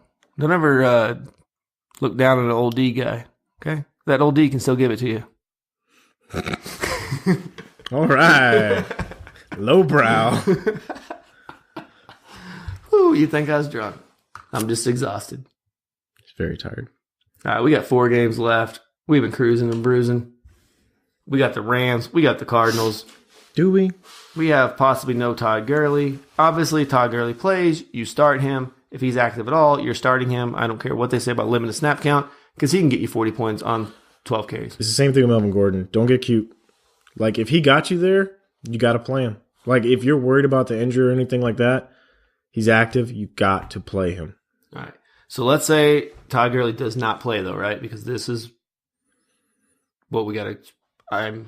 A: look down at an old D guy, okay? That old D can still give it to you.
B: All right. Lowbrow.
A: Ooh, you think I was drunk. I'm just exhausted.
B: He's very tired.
A: All right, we got 4 games left. We've been cruising and bruising. We got the Rams. We got the Cardinals.
B: Do we?
A: We have possibly no Todd Gurley. Obviously, Todd Gurley plays. You start him. If he's active at all, you're starting him. I don't care what they say about limited snap count because he can get you 40 points on 12 carries.
B: It's the same thing with Melvin Gordon. Don't get cute. Like, if he got you there, you got to play him. Like, if you're worried about the injury or anything like that, he's active, you got to play him.
A: All right. So let's say Todd Gurley does not play, though, right? Because this is what we got to...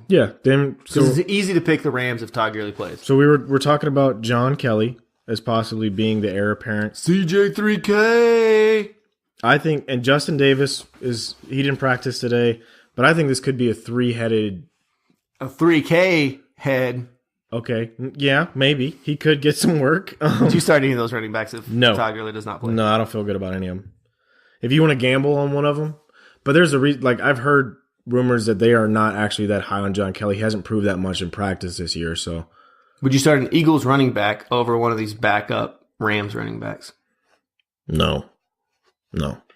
B: Yeah. Then
A: it's easy to pick the Rams if Todd Gurley plays.
B: So we're talking about John Kelly as possibly being the heir apparent.
A: CJ3K!
B: I think, and Justin Davis, he didn't practice today, but I think this could be a 3-headed...
A: A 3K head.
B: Okay. Yeah, maybe. He could get some work.
A: Would you start any of those running backs if Todd Gurley does not play?
B: No, I don't feel good about any of them. If you want to gamble on one of them, but there's a reason. Like, I've heard rumors that they are not actually that high on John Kelly. He hasn't proved that much in practice this year. So,
A: would you start an Eagles running back over one of these backup Rams running backs?
B: No.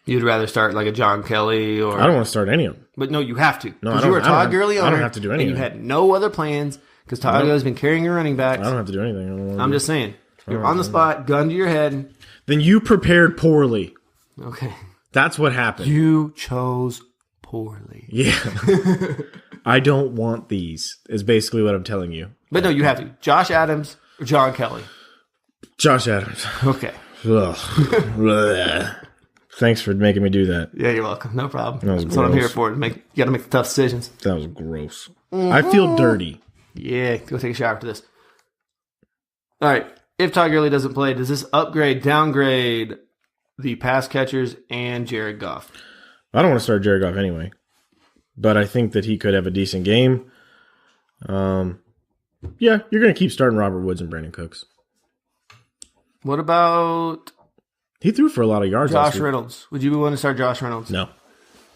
A: You'd rather start like a John Kelly or...
B: I don't want to start any of them.
A: But no, you have to.
B: No,
A: Because you were a Todd Gurley owner.
B: I don't have to do anything.
A: And you had no other plans because Todd Gurley's been carrying your running backs.
B: I don't have to do anything.
A: I'm just saying. You're on the spot, gun to your head.
B: Then you prepared poorly.
A: Okay.
B: That's what happened.
A: You chose poorly.
B: Yeah. I don't want these, is basically what I'm telling you.
A: But no, you have to. Josh Adams or John Kelly?
B: Josh Adams.
A: Okay.
B: Ugh. Thanks for making me do that.
A: Yeah, you're welcome. No problem.
B: That was
A: That's what I'm
B: gross.
A: here for. You got to make the tough decisions.
B: That was gross. I feel dirty.
A: Yeah, go take a shower after this. All right. If Todd Gurley doesn't play, does this upgrade, downgrade the pass catchers and Jared Goff?
B: I don't want to start Jared Goff anyway. But I think that he could have a decent game. Yeah, you're going to keep starting Robert Woods and Brandon Cooks.
A: What about
B: He threw for a lot of yards last
A: Josh
B: week.
A: Reynolds? Would you be willing to start Josh Reynolds?
B: No,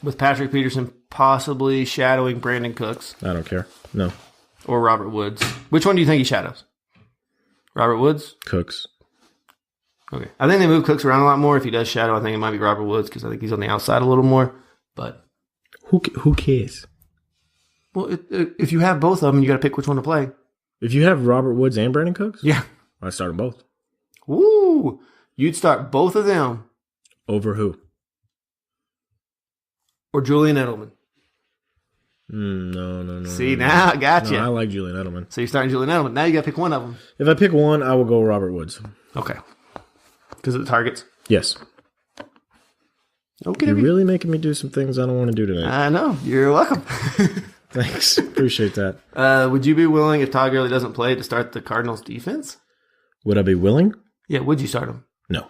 A: With Patrick Peterson possibly shadowing Brandon Cooks
B: I don't care. No.
A: or Robert Woods. Which one do you think he shadows? Robert Woods?
B: Cooks.
A: Okay. I think they move Cooks around a lot more. If he does shadow, I think it might be Robert Woods because I think he's on the outside a little more. But
B: Who cares?
A: well, if you have both of them, you got to pick which one to play.
B: If you have Robert Woods and Brandon Cooks,
A: Yeah.
B: I start them both.
A: Woo! You'd start both of them
B: Over who?
A: or Julian Edelman.
B: No.
A: See, now I got you.
B: No, I like Julian Edelman.
A: So you're starting Julian Edelman. Now you got to pick one of them.
B: If I pick one, I will go Robert Woods.
A: Okay. Because of the targets.
B: Yes.
A: Okay.
B: You're really making me do some things I don't want to do tonight.
A: I know. You're welcome.
B: Thanks. Appreciate that.
A: Would you be willing, if Todd Gurley doesn't play, to start the Cardinals defense?
B: Would I be willing?
A: Yeah, would you start them?
B: No.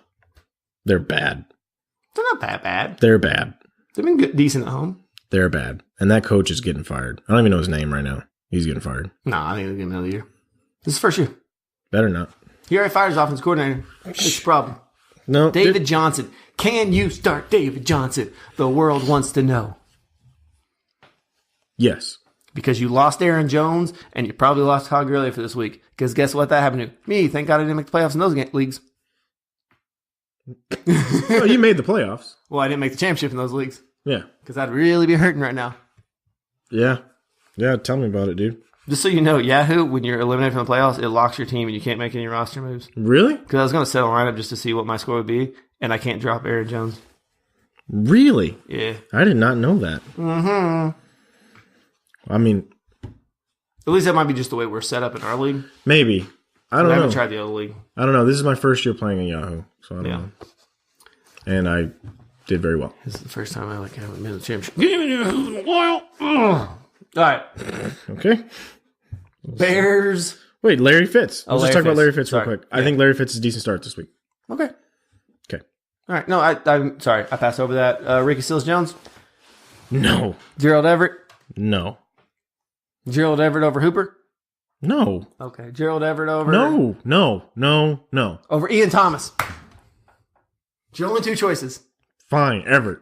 B: They're bad.
A: They're not that bad.
B: They're bad.
A: They've been good, decent at home.
B: They're bad. And that coach is getting fired. I don't even know his name right now. He's getting fired.
A: No, I think they'll get another year. This is first year.
B: Better not.
A: He already fired his offense coordinator. It's a problem.
B: No.
A: David Johnson. Can you start David Johnson? The world wants to know.
B: Yes.
A: Because you lost Aaron Jones, and you probably lost Todd Gurley for this week. Because guess what that happened to? Me. Thank God I didn't make the playoffs in those leagues.
B: Oh, you made the playoffs.
A: Well, I didn't make the championship in those leagues.
B: Yeah.
A: Because I'd really be hurting right now.
B: Yeah. Yeah, tell me about it, dude.
A: Just so you know, Yahoo, when you're eliminated from the playoffs, it locks your team and you can't make any roster moves.
B: Really?
A: Because I was going to set a lineup just to see what my score would be, and I can't drop Aaron Jones.
B: Really?
A: Yeah.
B: I did not know that.
A: Mm-hmm.
B: I mean,
A: At least that might be just the way we're set up in our league.
B: maybe. I don't
A: I
B: know.
A: haven't tried the other league.
B: I don't know. This is my first year playing in Yahoo, so I don't know. And I did very well.
A: This is the first time I haven't been in the championship. Give me a while. All right.
B: Okay.
A: Bears.
B: Wait, Larry Fitz. Let's just talk about Larry Fitz real
A: Sorry.
B: quick. I think Larry Fitz is a decent start this week.
A: Okay.
B: Okay.
A: All right. No, I'm sorry. I passed over that. Ricky Seals-Jones.
B: No.
A: Gerald Everett.
B: No.
A: Gerald Everett over Hooper.
B: No.
A: Okay. Gerald Everett over.
B: No.
A: Over Ian Thomas. It's your only two choices.
B: Fine, Everett.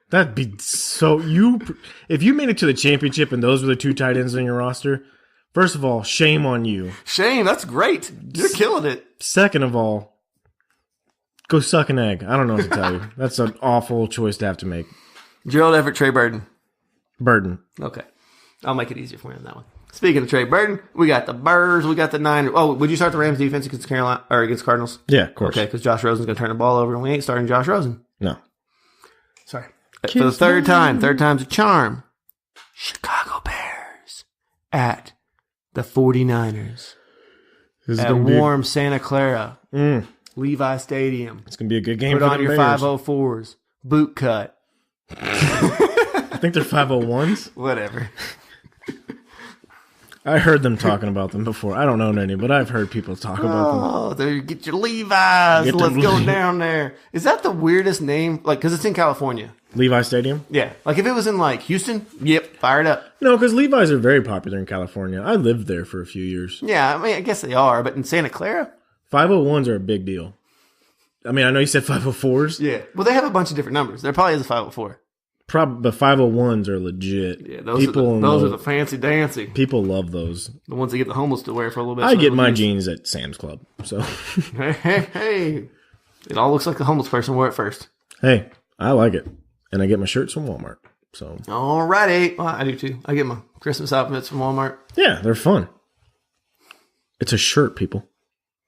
B: That'd be so... If you made it to the championship and those were the two tight ends on your roster, first of all, shame on you.
A: Shame. That's great. You're killing it.
B: Second of all, go suck an egg. I don't know what to tell you. That's an awful choice to have to make.
A: Gerald Everett, Trey Burton.
B: Burden.
A: Okay. I'll make it easier for you on that one. Speaking of Trey Burton, we got the Birds, we got the Niners. Oh, would you start the Rams defense against Carolina or against Cardinals?
B: Yeah, of course.
A: Okay, because Josh Rosen's going to turn the ball over, and we ain't starting Josh Rosen.
B: No.
A: Sorry. For the third time's a charm. Chicago Bears at the 49ers at warm Santa Clara, Levi Stadium.
B: It's going to be a good game
A: Put
B: for
A: on
B: the
A: your
B: Bears.
A: 504s, boot cut.
B: I think they're 501s.
A: Whatever.
B: I heard them talking about them before. I don't know any, but I've heard people talk about them.
A: Oh, there, get your Levi's.
B: Get
A: Let's
B: them
A: go
B: Levi-
A: down there. Is that the weirdest name? Like, because it's in California.
B: Levi Stadium?
A: Yeah. Like, if it was in, like, Houston, yep, fired up.
B: No, because Levi's are very popular in California. I lived there for a few years.
A: Yeah, I mean, I guess they are, but in Santa Clara?
B: 501s are a big deal. I mean, I know you said 504s.
A: Yeah. Well, they have a bunch of different numbers. There probably is a 504.
B: But 501s are legit.
A: Yeah, those are the fancy dancy.
B: People love those.
A: The ones that get the homeless to wear for a little bit.
B: I get my jeans at Sam's Club. So
A: Hey. It all looks like the homeless person wore it first.
B: Hey, I like it. And I get my shirts from Walmart. So
A: Alrighty. Well, I do too. I get my Christmas outfits from Walmart.
B: yeah, they're fun. It's a shirt, people.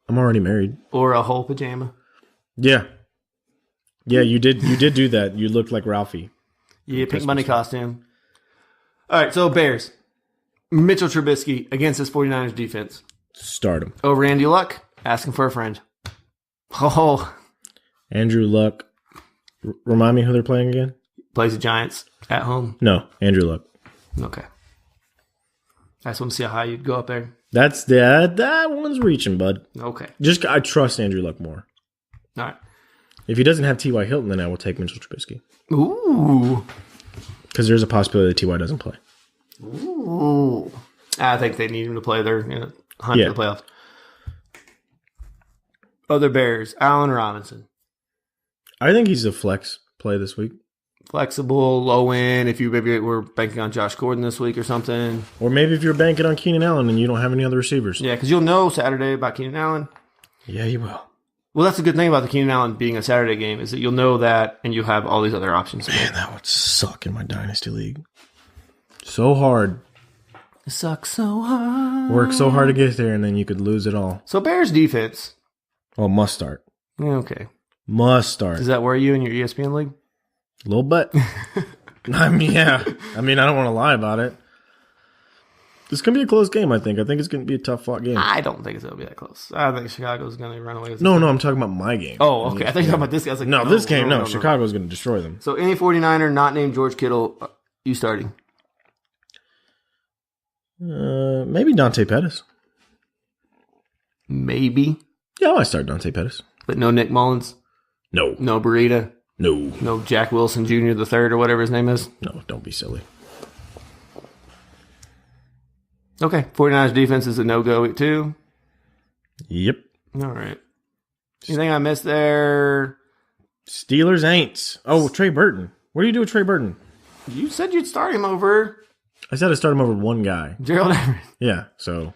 B: I'm already married.
A: Or a whole pajama.
B: Yeah. Yeah, you did do that. You looked like Ralphie.
A: Yeah, pink bunny costume. All right, so Bears. Mitchell Trubisky against this 49ers defense.
B: Start him.
A: Over Andy Luck, asking for a friend. Oh.
B: Andrew Luck. Remind me who they're playing again?
A: Plays the Giants at home.
B: No, Andrew Luck.
A: Okay. I just want to see how high you'd go up there.
B: That's that one's reaching, bud.
A: Okay.
B: I trust Andrew Luck more.
A: All right.
B: If he doesn't have T.Y. Hilton, then I will take Mitchell Trubisky.
A: Ooh.
B: Because there's a possibility that T.Y. doesn't play.
A: Ooh. I think they need him to play their hunt for the playoffs. Other Bears, Allen Robinson.
B: I think he's a flex play this week.
A: Flexible, low end, if you maybe were banking on Josh Gordon this week or something.
B: Or maybe if you're banking on Keenan Allen and you don't have any other receivers.
A: Yeah, because you'll know Saturday about Keenan Allen.
B: Yeah, you will.
A: Well, that's the good thing about the Keenan Allen being a Saturday game is that you'll know that and you'll have all these other options.
B: Man, that would suck in my Dynasty League. So hard.
A: It sucks so hard.
B: Work so hard to get there and then you could lose it all.
A: So Bears defense.
B: Oh, must start.
A: Okay.
B: Must start.
A: Does that worry you in your ESPN league?
B: A little bit. I mean, yeah. I mean, I don't want to lie about it. This is going to be a close game, I think. I think it's going to be a tough-fought game.
A: I don't think it's going to be that close. I think Chicago's going to run away with it.
B: No, I'm talking about my game.
A: Oh, okay. I think you're talking about this guy. I was like,
B: no, this game, no. Chicago's going to destroy them.
A: So any 49er not named George Kittle, you starting?
B: Maybe Dante Pettis.
A: Maybe.
B: Yeah, I start Dante Pettis.
A: But no Nick Mullins?
B: No.
A: No Burita?
B: No.
A: No Jack Wilson Jr. the third or whatever his name is?
B: No, don't be silly.
A: Okay. 49ers defense is a no-go too?
B: Yep.
A: All right. Anything I missed there?
B: Steelers Aints. Oh, Trey Burton. What do you do with Trey Burton?
A: You said you'd start him over
B: I said I start him over one guy.
A: Gerald Everett.
B: Yeah, so.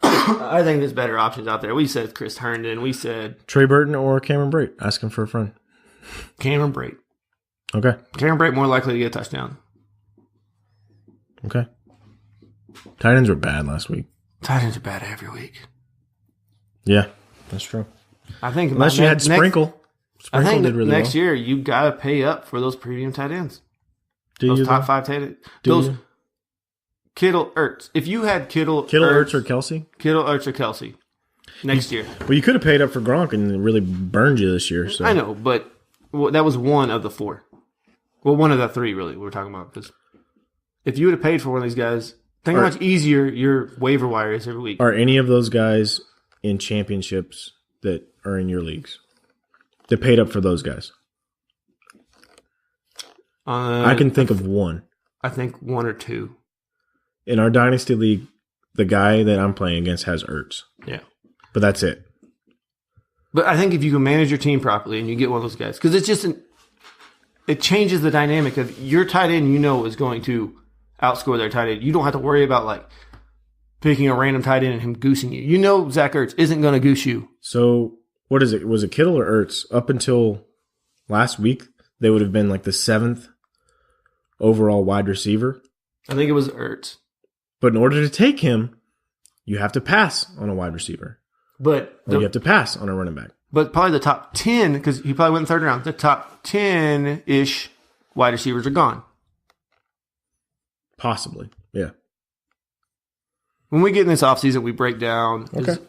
A: I think there's better options out there. We said Chris Herndon. We said
B: Trey Burton or Cameron Brate. Ask him for a friend.
A: Cameron Brate.
B: Okay.
A: Cameron Brate more likely to get a touchdown.
B: Okay. Tight ends were bad last week.
A: Tight ends are bad every week.
B: Yeah, that's true.
A: I think
B: unless you had Sprinkle. Sprinkle did really well.
A: Next year you got to pay up for those premium tight ends.
B: Those
A: top 5 tight ends. Those Kittle, Ertz. If you had Kittle,
B: Ertz, or Kelsey?
A: Kittle, Ertz, or Kelsey next year.
B: Well, you could have paid up for Gronk and it really burned you this year. So.
A: I know, but that was one of the 4. Well, one of the 3, really, we're talking about. Because if you would have paid for one of these guys, think how much easier your waiver wire is every week.
B: Are any of those guys in championships that are in your leagues? That paid up for those guys? I can think of one.
A: I think 1 or 2.
B: In our Dynasty League, the guy that I'm playing against has Ertz.
A: Yeah.
B: But that's it.
A: But I think if you can manage your team properly and you get one of those guys, because it's just it changes the dynamic of your tight end is going to outscore their tight end. You don't have to worry about like picking a random tight end and him goosing you. You know Zach Ertz isn't going to goose you.
B: So what is it? Was it Kittle or Ertz? Up until last week, they would have been like the 7th overall wide receiver.
A: I think it was Ertz.
B: But in order to take him, you have to pass on a wide receiver. Or you have to pass on a running back.
A: But probably the top 10, because he probably went in the 3rd round, the top 10-ish wide receivers are gone.
B: Possibly, yeah.
A: When we get in this offseason, we break down his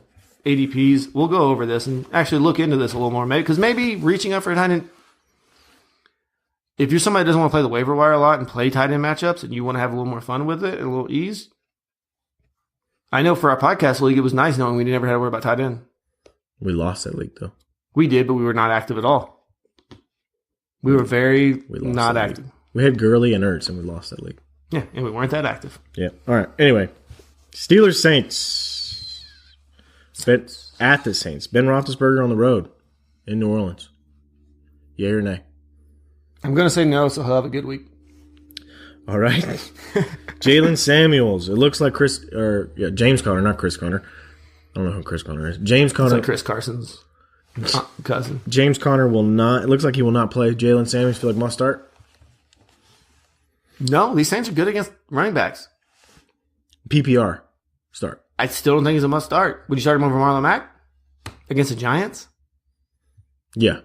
A: ADPs. We'll go over this and actually look into this a little more. Because maybe reaching up for a tight end, if you're somebody that doesn't want to play the waiver wire a lot and play tight end matchups and you want to have a little more fun with it and a little ease, I know for our podcast league, it was nice knowing we never had to worry about tight end.
B: We lost that league, though.
A: We did, but we were not active at all. We were very not active.
B: League. We had Gurley and Ertz, and we lost that league.
A: Yeah, and we weren't that active.
B: Yeah. All right. Anyway, Steelers Saints. At the Saints. Ben Roethlisberger on the road in New Orleans. Yay or nay?
A: I'm going to say no, so he'll have a good week.
B: All right. Jalen Samuels. It looks like James Conner, not Chris Conner. I don't know who Chris Conner is. James Conner.
A: It's like Chris Carson's Cousin.
B: James Conner will not. It looks like he will not play. Jalen Samuels feel like must start.
A: No, these Saints are good against running backs.
B: PPR start.
A: I still don't think he's a must start. Would you start him over Marlon Mack against the Giants?
B: Yeah.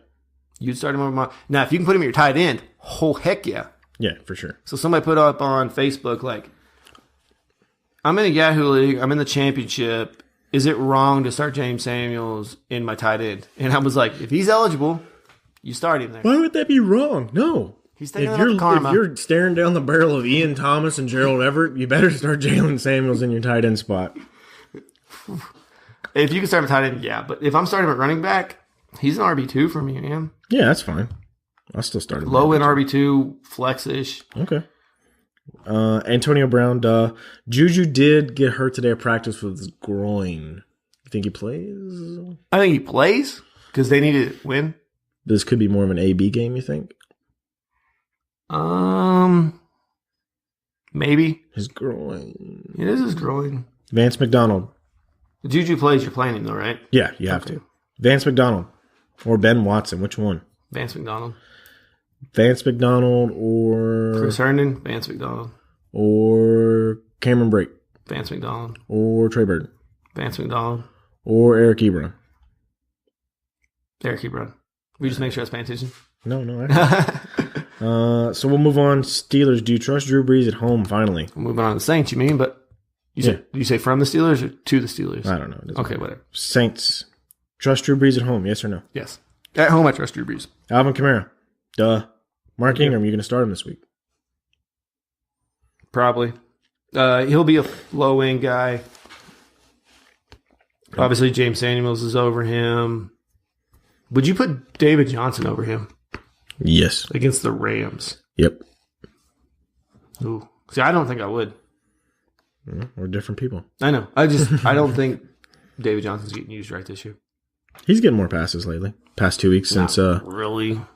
A: You'd start him over Marlon. Now, if you can put him at your tight end, oh heck yeah.
B: Yeah, for sure.
A: So somebody put up on Facebook like, I'm in a Yahoo league. I'm in the championship. Is it wrong to start James Samuels in my tight end? And I was like, if he's eligible, you start him there.
B: Why would that be wrong? No.
A: He's taking enough karma.
B: If you're staring down the barrel of Ian Thomas and Gerald Everett, you better start Jalen Samuels in your tight end spot.
A: If you can start him at tight end, yeah. But if I'm starting him at running back, he's an RB2 for me, man.
B: Yeah, that's fine. I'll still start him.
A: Low end RB2, flex-ish.
B: Okay. Antonio Brown, Juju did get hurt today at practice with his groin. You think he plays?
A: I think he plays because they need to win.
B: This could be more of an A-B game, you think?
A: Maybe.
B: His groin.
A: It is his groin.
B: Vance McDonald.
A: The Juju plays, you're playing him though, right?
B: Yeah, you have to. Vance McDonald or Ben Watson. Which one?
A: Vance McDonald.
B: Vance McDonald or...
A: Chris Herndon, Vance McDonald.
B: Or Cameron Brake.
A: Vance McDonald.
B: Or Trey Burton.
A: Vance McDonald.
B: Or Eric Ebron.
A: Eric Ebron. We just make sure I was paying attention.
B: No. So we'll move on. Steelers. Do you trust Drew Brees at home finally?
A: We're moving on to the Saints, you mean? But you say from the Steelers or to the Steelers?
B: I don't know.
A: Okay, whatever.
B: Saints. Trust Drew Brees at home, yes or no?
A: Yes. At home, I trust Drew Brees.
B: Alvin Kamara. Duh. Mark Ingram, you going to start him this week?
A: Probably. He'll be a low-end guy. Obviously, James Samuels is over him. Would you put David Johnson over him?
B: Yes.
A: Against the Rams?
B: Yep.
A: Ooh. See, I don't think I would.
B: We're different people.
A: I know. I don't think David Johnson's getting used right this year.
B: He's getting more passes lately. Past 2 weeks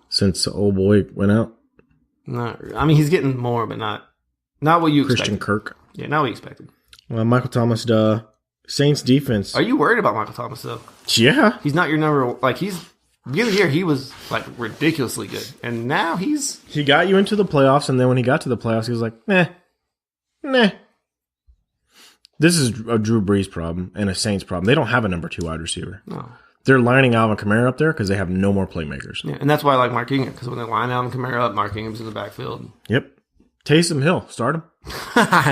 B: since old boy went out.
A: I mean, he's getting more, but not what you expected.
B: Christian Kirk.
A: Yeah, not what you expected.
B: Michael Thomas, Saints defense.
A: Are you worried about Michael Thomas, though?
B: Yeah.
A: He's not your number one. Like, beginning of the year, he was, like, ridiculously good. And now he
B: got you into the playoffs, and then when he got to the playoffs, he was like, nah. This is a Drew Brees problem and a Saints problem. They don't have a number 2 wide receiver.
A: No.
B: They're lining Alvin Kamara up there because they have no more playmakers.
A: Yeah, and that's why I like Mark Ingram, because when they line Alvin Kamara up, Mark Ingram's in the backfield.
B: Yep. Taysom Hill, start him?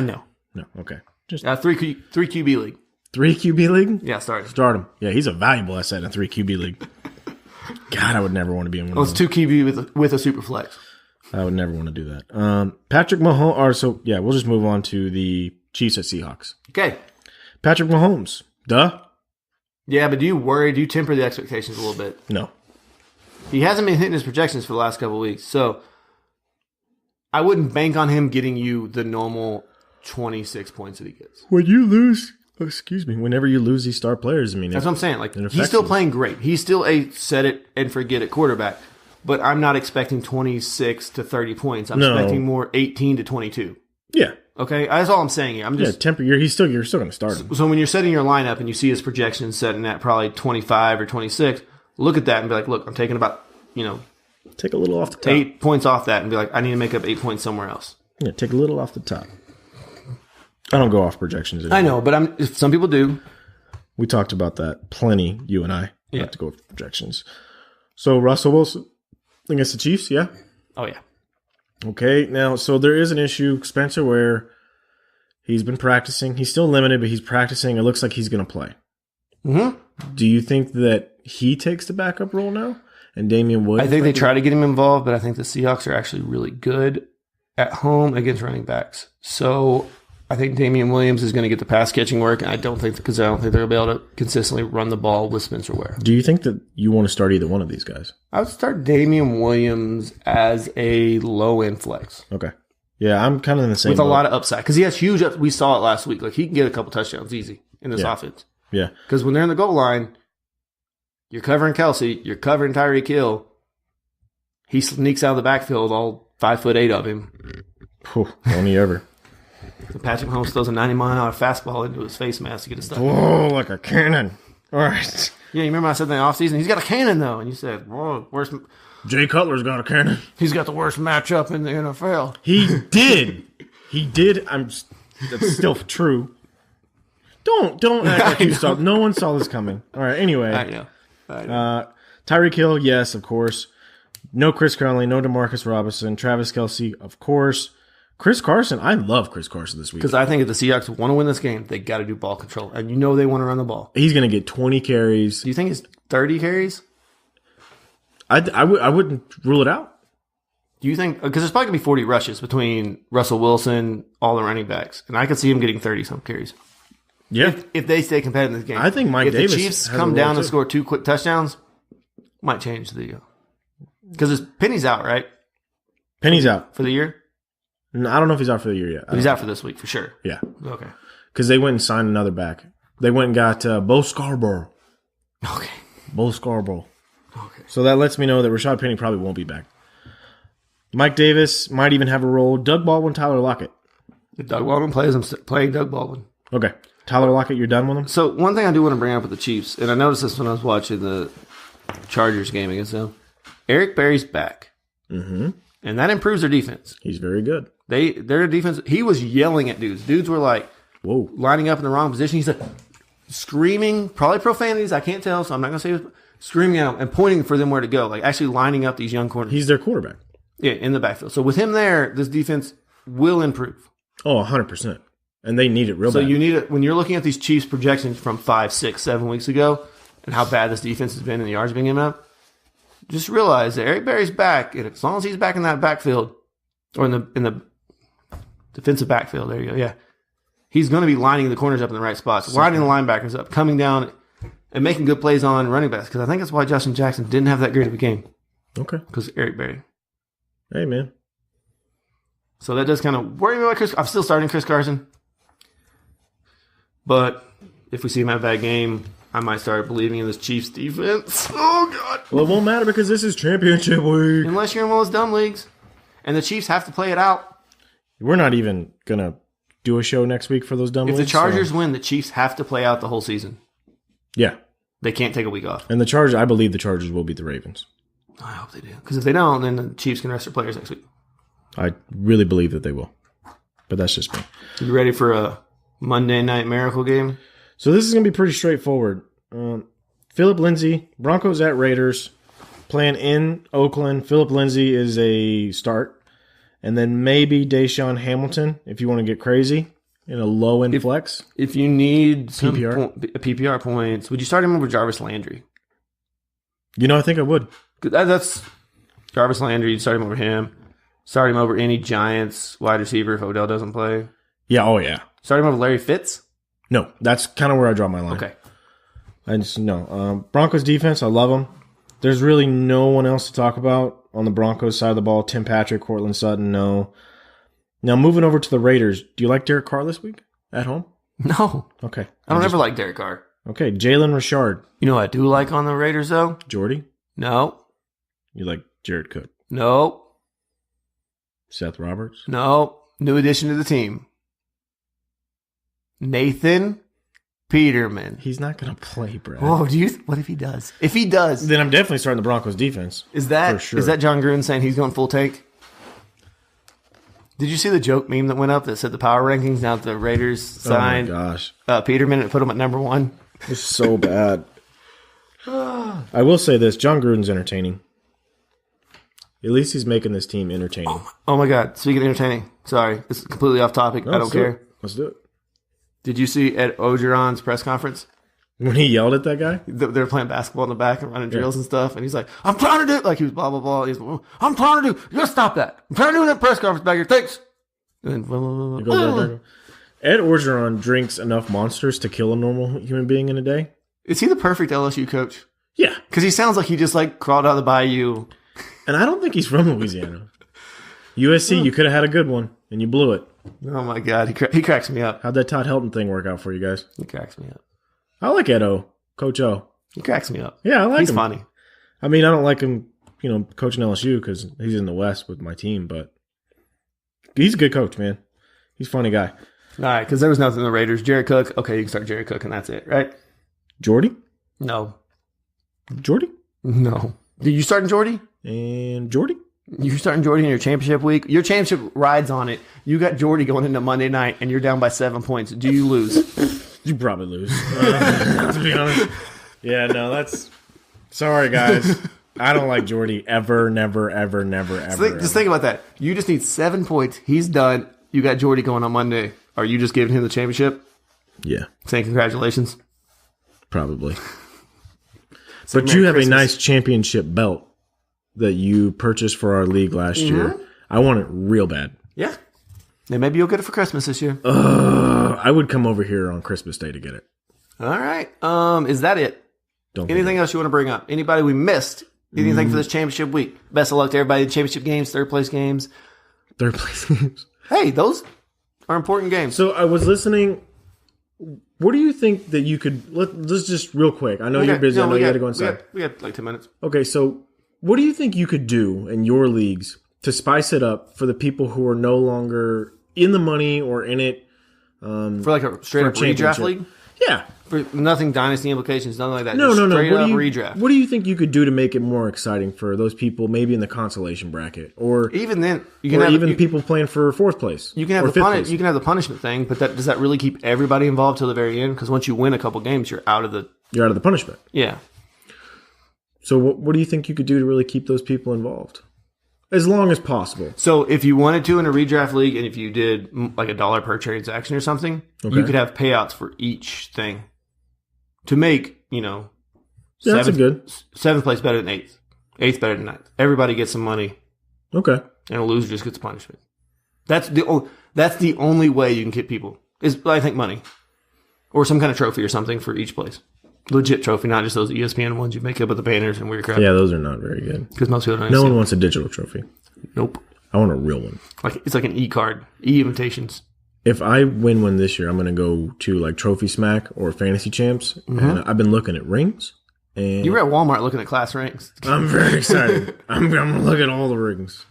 A: No.
B: No, okay. Just
A: 3 QB league.
B: 3 QB league?
A: Yeah, start him.
B: Start him. Yeah, he's a valuable asset in a 3 QB league. God, I would never want to be in one of those.
A: It's 2 QB with a super flex.
B: I would never want to do that. Patrick Mahomes, we'll just move on to the Chiefs at Seahawks.
A: Okay.
B: Patrick Mahomes, duh.
A: Yeah, but do you temper the expectations a little bit?
B: No.
A: He hasn't been hitting his projections for the last couple of weeks, so I wouldn't bank on him getting you the normal 26 points that he gets.
B: Whenever you lose these star players,
A: that's what I'm saying. Like, he's still playing great. He's still a set it and forget it quarterback, but I'm not expecting 26 to 30 points. I'm expecting more 18 to 22.
B: Yeah.
A: Okay, that's all I'm saying here.
B: You're still going to start him.
A: So when you're setting your lineup and you see his projections setting at probably 25 or 26, look at that and be like, look, I'm taking about,
B: take a little off the top.
A: 8 points off that and be like, I need to make up 8 points somewhere else.
B: Yeah, take a little off the top. I don't go off projections anymore.
A: I know, but some people do.
B: We talked about that plenty, you and I. Yeah. Not to go with projections. So Russell Wilson against the Chiefs, yeah?
A: Oh, yeah.
B: Okay, now, so there is an issue. Spencer Ware, he's been practicing. He's still limited, but he's practicing. It looks like he's going to play.
A: Mm-hmm.
B: Do you think that he takes the backup role now? And Damian Williams?
A: I think they try to get him involved, but I think the Seahawks are actually really good at home against running backs. So I think Damian Williams is going to get the pass catching work, and I don't think they're going to be able to consistently run the ball with Spencer Ware.
B: Do you think that you want to start either one of these guys?
A: I would start Damian Williams as a low-end flex.
B: Okay. Yeah, I'm kind of in the same
A: with a lot of upside, because he has huge we saw it last week. Like, he can get a couple touchdowns easy in this offense.
B: Yeah.
A: Because when they're in the goal line, you're covering Kelsey, you're covering Tyreek Hill. He sneaks out of the backfield, all 5'8" of him.
B: Only ever.
A: Patrick Mahomes throws a 90-mile-an-hour fastball into his face mask to get it stuck.
B: Oh, like a cannon. All right.
A: Yeah, you remember I said in the offseason, he's got a cannon, though. And you said, whoa, worst.
B: Jay Cutler's got a cannon.
A: He's got the worst matchup in the NFL.
B: He did. He did. That's still true. Don't act like you saw. No one saw this coming. All right. Anyway.
A: I know.
B: Tyreek Hill, yes, of course. No Chris Conley, no DeMarcus Robinson, Travis Kelce, of course. Chris Carson, I love Chris Carson this week.
A: Because I think if the Seahawks want to win this game, they got to do ball control. And you know they want to run the ball.
B: He's going to get 20 carries.
A: Do you think it's 30 carries?
B: I wouldn't rule it out.
A: Do you think, because there's probably going to be 40 rushes between Russell Wilson, all the running backs. And I could see him getting 30-some carries.
B: Yeah.
A: If they stay competitive in this game.
B: I think Mike Davis.
A: If the Chiefs come down and score 2 quick touchdowns, might change the because Penny's out, right?
B: Penny's out.
A: For the year?
B: No, I don't know if he's out for the year yet.
A: But he's out for this week, for sure.
B: Yeah.
A: Okay.
B: Because they went and signed another back. They went and got Bo Scarborough.
A: Okay.
B: Bo Scarborough.
A: Okay.
B: So that lets me know that Rashad Penny probably won't be back. Mike Davis might even have a role. Doug Baldwin, Tyler Lockett.
A: If Doug Baldwin plays, I'm playing Doug Baldwin.
B: Okay. Tyler Lockett, you're done with him?
A: So one thing I do want to bring up with the Chiefs, and I noticed this when I was watching the Chargers game against them, Eric Berry's back.
B: Mm-hmm.
A: And that improves their defense.
B: He's very good.
A: Their defense, he was yelling at dudes. Dudes were like,
B: whoa,
A: lining up in the wrong position. He's like screaming, probably profanities, I can't tell, so I'm not going to say it, screaming at them and pointing for them where to go, like actually lining up these young corners.
B: He's their quarterback.
A: Yeah, in the backfield. So with him there, this defense will improve.
B: Oh, 100%. And they need it real bad.
A: So you need it when you're looking at these Chiefs projections from 5, 6, 7 weeks ago and how bad this defense has been and the yards being given up. Just realize that Eric Berry's back, and as long as he's back in that backfield or in the defensive backfield, there you go. Yeah, he's going to be lining the corners up in the right spots, lining the linebackers up, coming down and making good plays on running backs. Because I think that's why Justin Jackson didn't have that great of a game.
B: Okay,
A: because Eric Berry.
B: Hey man.
A: So that does kind of worry me about Chris. I'm still starting Chris Carson. But if we see him have that game, I might start believing in this Chiefs defense. Oh, God.
B: Well, it won't matter because this is championship week.
A: Unless you're in one of those dumb leagues. And the Chiefs have to play it out.
B: We're not even going to do a show next week for those dumb leagues.
A: If the Chargers win, the Chiefs have to play out the whole season.
B: Yeah.
A: They can't take a week off.
B: And I believe the Chargers will beat the Ravens.
A: I hope they do. Because if they don't, then the Chiefs can rest their players next week.
B: I really believe that they will. But that's just me.
A: You ready for a Monday Night Miracle game?
B: So this is going to be pretty straightforward. Phillip Lindsay, Broncos at Raiders, playing in Oakland. Phillip Lindsay is a start. And then maybe Deshaun Hamilton, if you want to get crazy, in a low-end flex.
A: If you need some
B: PPR.
A: points, would you start him over Jarvis Landry?
B: I think I would.
A: That's Jarvis Landry. You'd start him over him. Start him over any Giants wide receiver if Odell doesn't play.
B: Yeah, oh yeah.
A: Start him over Larry Fitz?
B: No, that's kind of where I draw my line.
A: Okay.
B: I just no. Broncos defense, I love them. There's really no one else to talk about on the Broncos side of the ball. Tim Patrick, Cortland Sutton, no. Now moving over to the Raiders, do you like Derek Carr this week at home?
A: No.
B: Okay.
A: I don't ever like Derek Carr.
B: Okay, Jalen Richard.
A: You know what I do like on the Raiders, though?
B: Jordy?
A: No.
B: You like Jared Cook?
A: No.
B: Seth Roberts?
A: No. New addition to the team. Nathan Peterman.
B: He's not going to play, Brad.
A: Oh, what if he does? If he does,
B: then I'm definitely starting the Broncos defense.
A: Is that
B: for sure.
A: Is that John Gruden saying he's going full tank? Did you see the joke meme that went up that said the power rankings now that the Raiders signed Peterman and put him at number 1?
B: It's so bad. I will say this: John Gruden's entertaining. At least he's making this team entertaining.
A: Oh my God! Speaking of entertaining, sorry, this is completely off topic. I don't care.
B: Let's do it.
A: Did you see Ed Ogeron's press conference?
B: When he yelled at that guy?
A: They were playing basketball in the back and running drills and stuff. And he's like, I'm trying to do, like he was blah, blah, blah. He's like, I'm trying to do, you gotta stop that. I'm trying to do that press conference back here. Thanks. And then,
B: Ed Orgeron drinks enough monsters to kill a normal human being in a day.
A: Is he the perfect LSU coach?
B: Yeah.
A: Because he sounds like he just like crawled out of the bayou.
B: And I don't think he's from Louisiana. USC, you could have had a good one, and you blew it.
A: Oh my God. He cracks me up.
B: How'd that Todd Helton thing work out for you guys?
A: He cracks me up.
B: I like Ed O. Coach O.
A: He cracks me up.
B: Yeah, I like him.
A: He's funny.
B: I mean, I don't like him, coaching LSU because he's in the West with my team, but he's a good coach, man. He's a funny guy.
A: All right, because there was nothing in the Raiders. Jared Cook. Okay, you can start Jared Cook, and that's it, right?
B: Jordy?
A: No.
B: Jordy?
A: No. Did you starting Jordy?
B: And Jordy?
A: You're starting Jordy in your championship week. Your championship rides on it. You got Jordy going into Monday night, and you're down by 7 points. Do you lose?
B: You probably lose. To be honest. Yeah, no, that's... Sorry, guys. I don't like Jordy ever, never, ever, never, ever.
A: Just think about that. You just need 7 points. He's done. You got Jordy going on Monday. Are you just giving him the championship?
B: Yeah.
A: Saying congratulations?
B: Probably. But you have a nice championship belt that you purchased for our league last year. I want it real bad.
A: Yeah. And maybe you'll get it for Christmas this year.
B: I would come over here on Christmas Day to get it.
A: All right. Is that it?
B: Don't
A: Anything else you want to bring up? Anybody we missed? Anything for this championship week? Best of luck to everybody in championship games, third place games.
B: Third place games.
A: Hey, those are important games.
B: So I was listening. What do you think that you could... Let's just real quick. I know you're busy. I know you got to go inside.
A: We got like 10 minutes.
B: Okay, so what do you think you could do in your leagues to spice it up for the people who are no longer in the money or in it?
A: For like a straight up redraft league?
B: Yeah.
A: For nothing dynasty implications, nothing like that.
B: No.
A: Straight up redraft.
B: What do you think you could do to make it more exciting for those people maybe in the consolation bracket? Or
A: even then,
B: people playing for fourth place.
A: You can have the punishment thing, but does that really keep everybody involved till the very end? Because once you win a couple games, you're out of the
B: punishment.
A: Yeah.
B: So what do you think you could do to really keep those people involved? As long as possible.
A: So if you wanted to in a redraft league, and if you did like $1 per transaction or something, you could have payouts for each thing to make,
B: that's a good.
A: 7th place better than 8th. 8th better than 9th. Everybody gets some money.
B: Okay.
A: And a loser just gets punishment. That's the only way you can get people is, I think, money or some kind of trophy or something for each place. Legit trophy, not just those ESPN ones you make up with the banners and weird crap.
B: Yeah, those are not very good.
A: Because most people don't.
B: No one wants a digital trophy.
A: Nope.
B: I want a real one.
A: It's like an e-card, e-invitations.
B: If I win one this year, I'm going to go to like Trophy Smack or Fantasy Champs, and I've been looking at rings. And
A: you were at Walmart looking at class rings.
B: I'm very excited. I'm going to look at all the rings.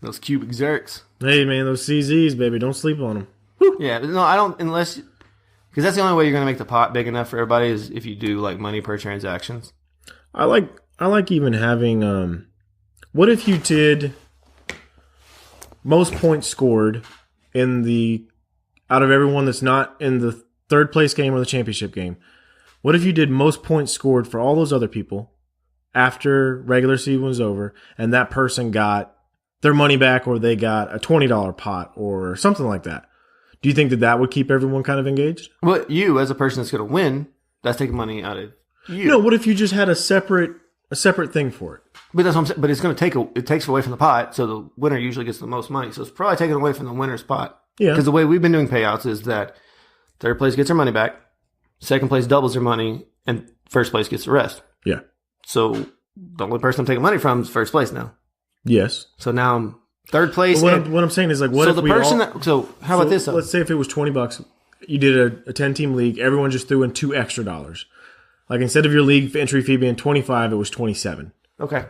A: Those cubic Xerx.
B: Hey man, those CZs, baby, don't sleep on them.
A: Woo. Yeah, no, I don't unless. Because that's the only way you're going to make the pot big enough for everybody is if you do like money per transactions.
B: I like even having. What if you did most points scored out of everyone that's not in the third place game or the championship game? What if you did most points scored for all those other people after regular season was over, and that person got their money back, or they got a $20 pot or something like that? Do you think that would keep everyone kind of engaged?
A: Well, you, as a person that's going to win, that's taking money out of you.
B: No, what if you just had a separate thing for it?
A: But that's what I'm saying. But it's going to it takes away from the pot, so the winner usually gets the most money. So it's probably taking away from the winner's pot.
B: Yeah.
A: Because the way we've been doing payouts is that third place gets their money back, second place doubles their money, and first place gets the rest.
B: Yeah.
A: So the only person I'm taking money from is first place now.
B: Yes.
A: So now I'm third place.
B: What I'm saying is like, what if
A: how about this?
B: Let's say if it was $20, you did a 10-team league, everyone just threw in $2 extra. Like instead of your league entry fee being $25, it was $27.
A: Okay.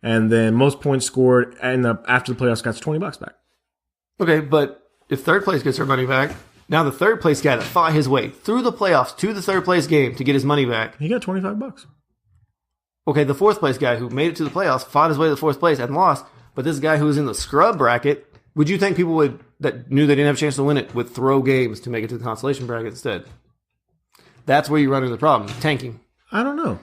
B: And then most points scored, and after the playoffs got $20 back.
A: Okay, but if third place gets their money back, now the third place guy that fought his way through the playoffs to the third place game to get his money back,
B: he got $25.
A: Okay, the fourth place guy who made it to the playoffs fought his way to the fourth place and lost. But this guy who was in the scrub bracket, would you think people that knew they didn't have a chance to win it would throw games to make it to the consolation bracket instead? That's where you run into the problem, tanking.
B: I don't know.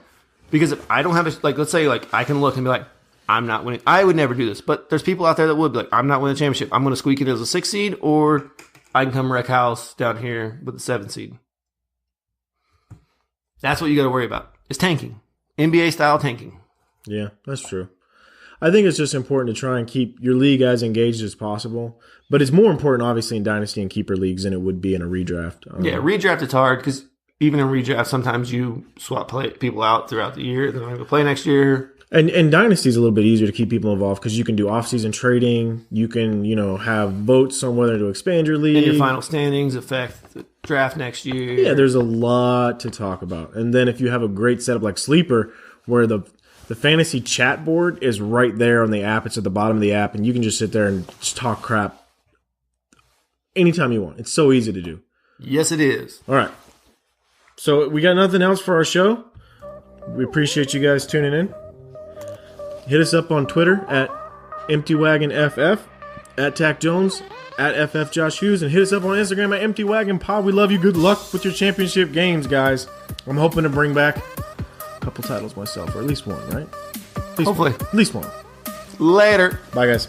A: Because if I don't have let's say I can look and be like, I'm not winning. I would never do this, but there's people out there that would be like, I'm not winning the championship. I'm going to squeak it as a 6 seed, or I can come wreck house down here with the 7 seed. That's what you got to worry about. Is tanking. NBA style tanking.
B: Yeah, that's true. I think it's just important to try and keep your league as engaged as possible. But it's more important, obviously, in Dynasty and Keeper leagues than it would be in a redraft.
A: Yeah, redraft is hard because even in redraft, sometimes you swap people out throughout the year. They're not going to play next year.
B: And Dynasty is a little bit easier to keep people involved because you can do off-season trading. You can, have votes on whether to expand your league.
A: And your final standings affect the draft next year.
B: Yeah, there's a lot to talk about. And then if you have a great setup like Sleeper, where the fantasy chat board is right there on the app. It's at the bottom of the app, and you can just sit there and just talk crap anytime you want. It's so easy to do.
A: Yes, it is.
B: All right. So we got nothing else for our show? We appreciate you guys tuning in. Hit us up on Twitter at EmptyWagonFF, at Tack Jones, at FF Josh Hughes, and hit us up on Instagram at EmptyWagonPod. We love you. Good luck with your championship games, guys. I'm hoping to bring back a couple titles myself, or at least one, right?
A: Hopefully.
B: At least one.
A: Later.
B: Bye, guys.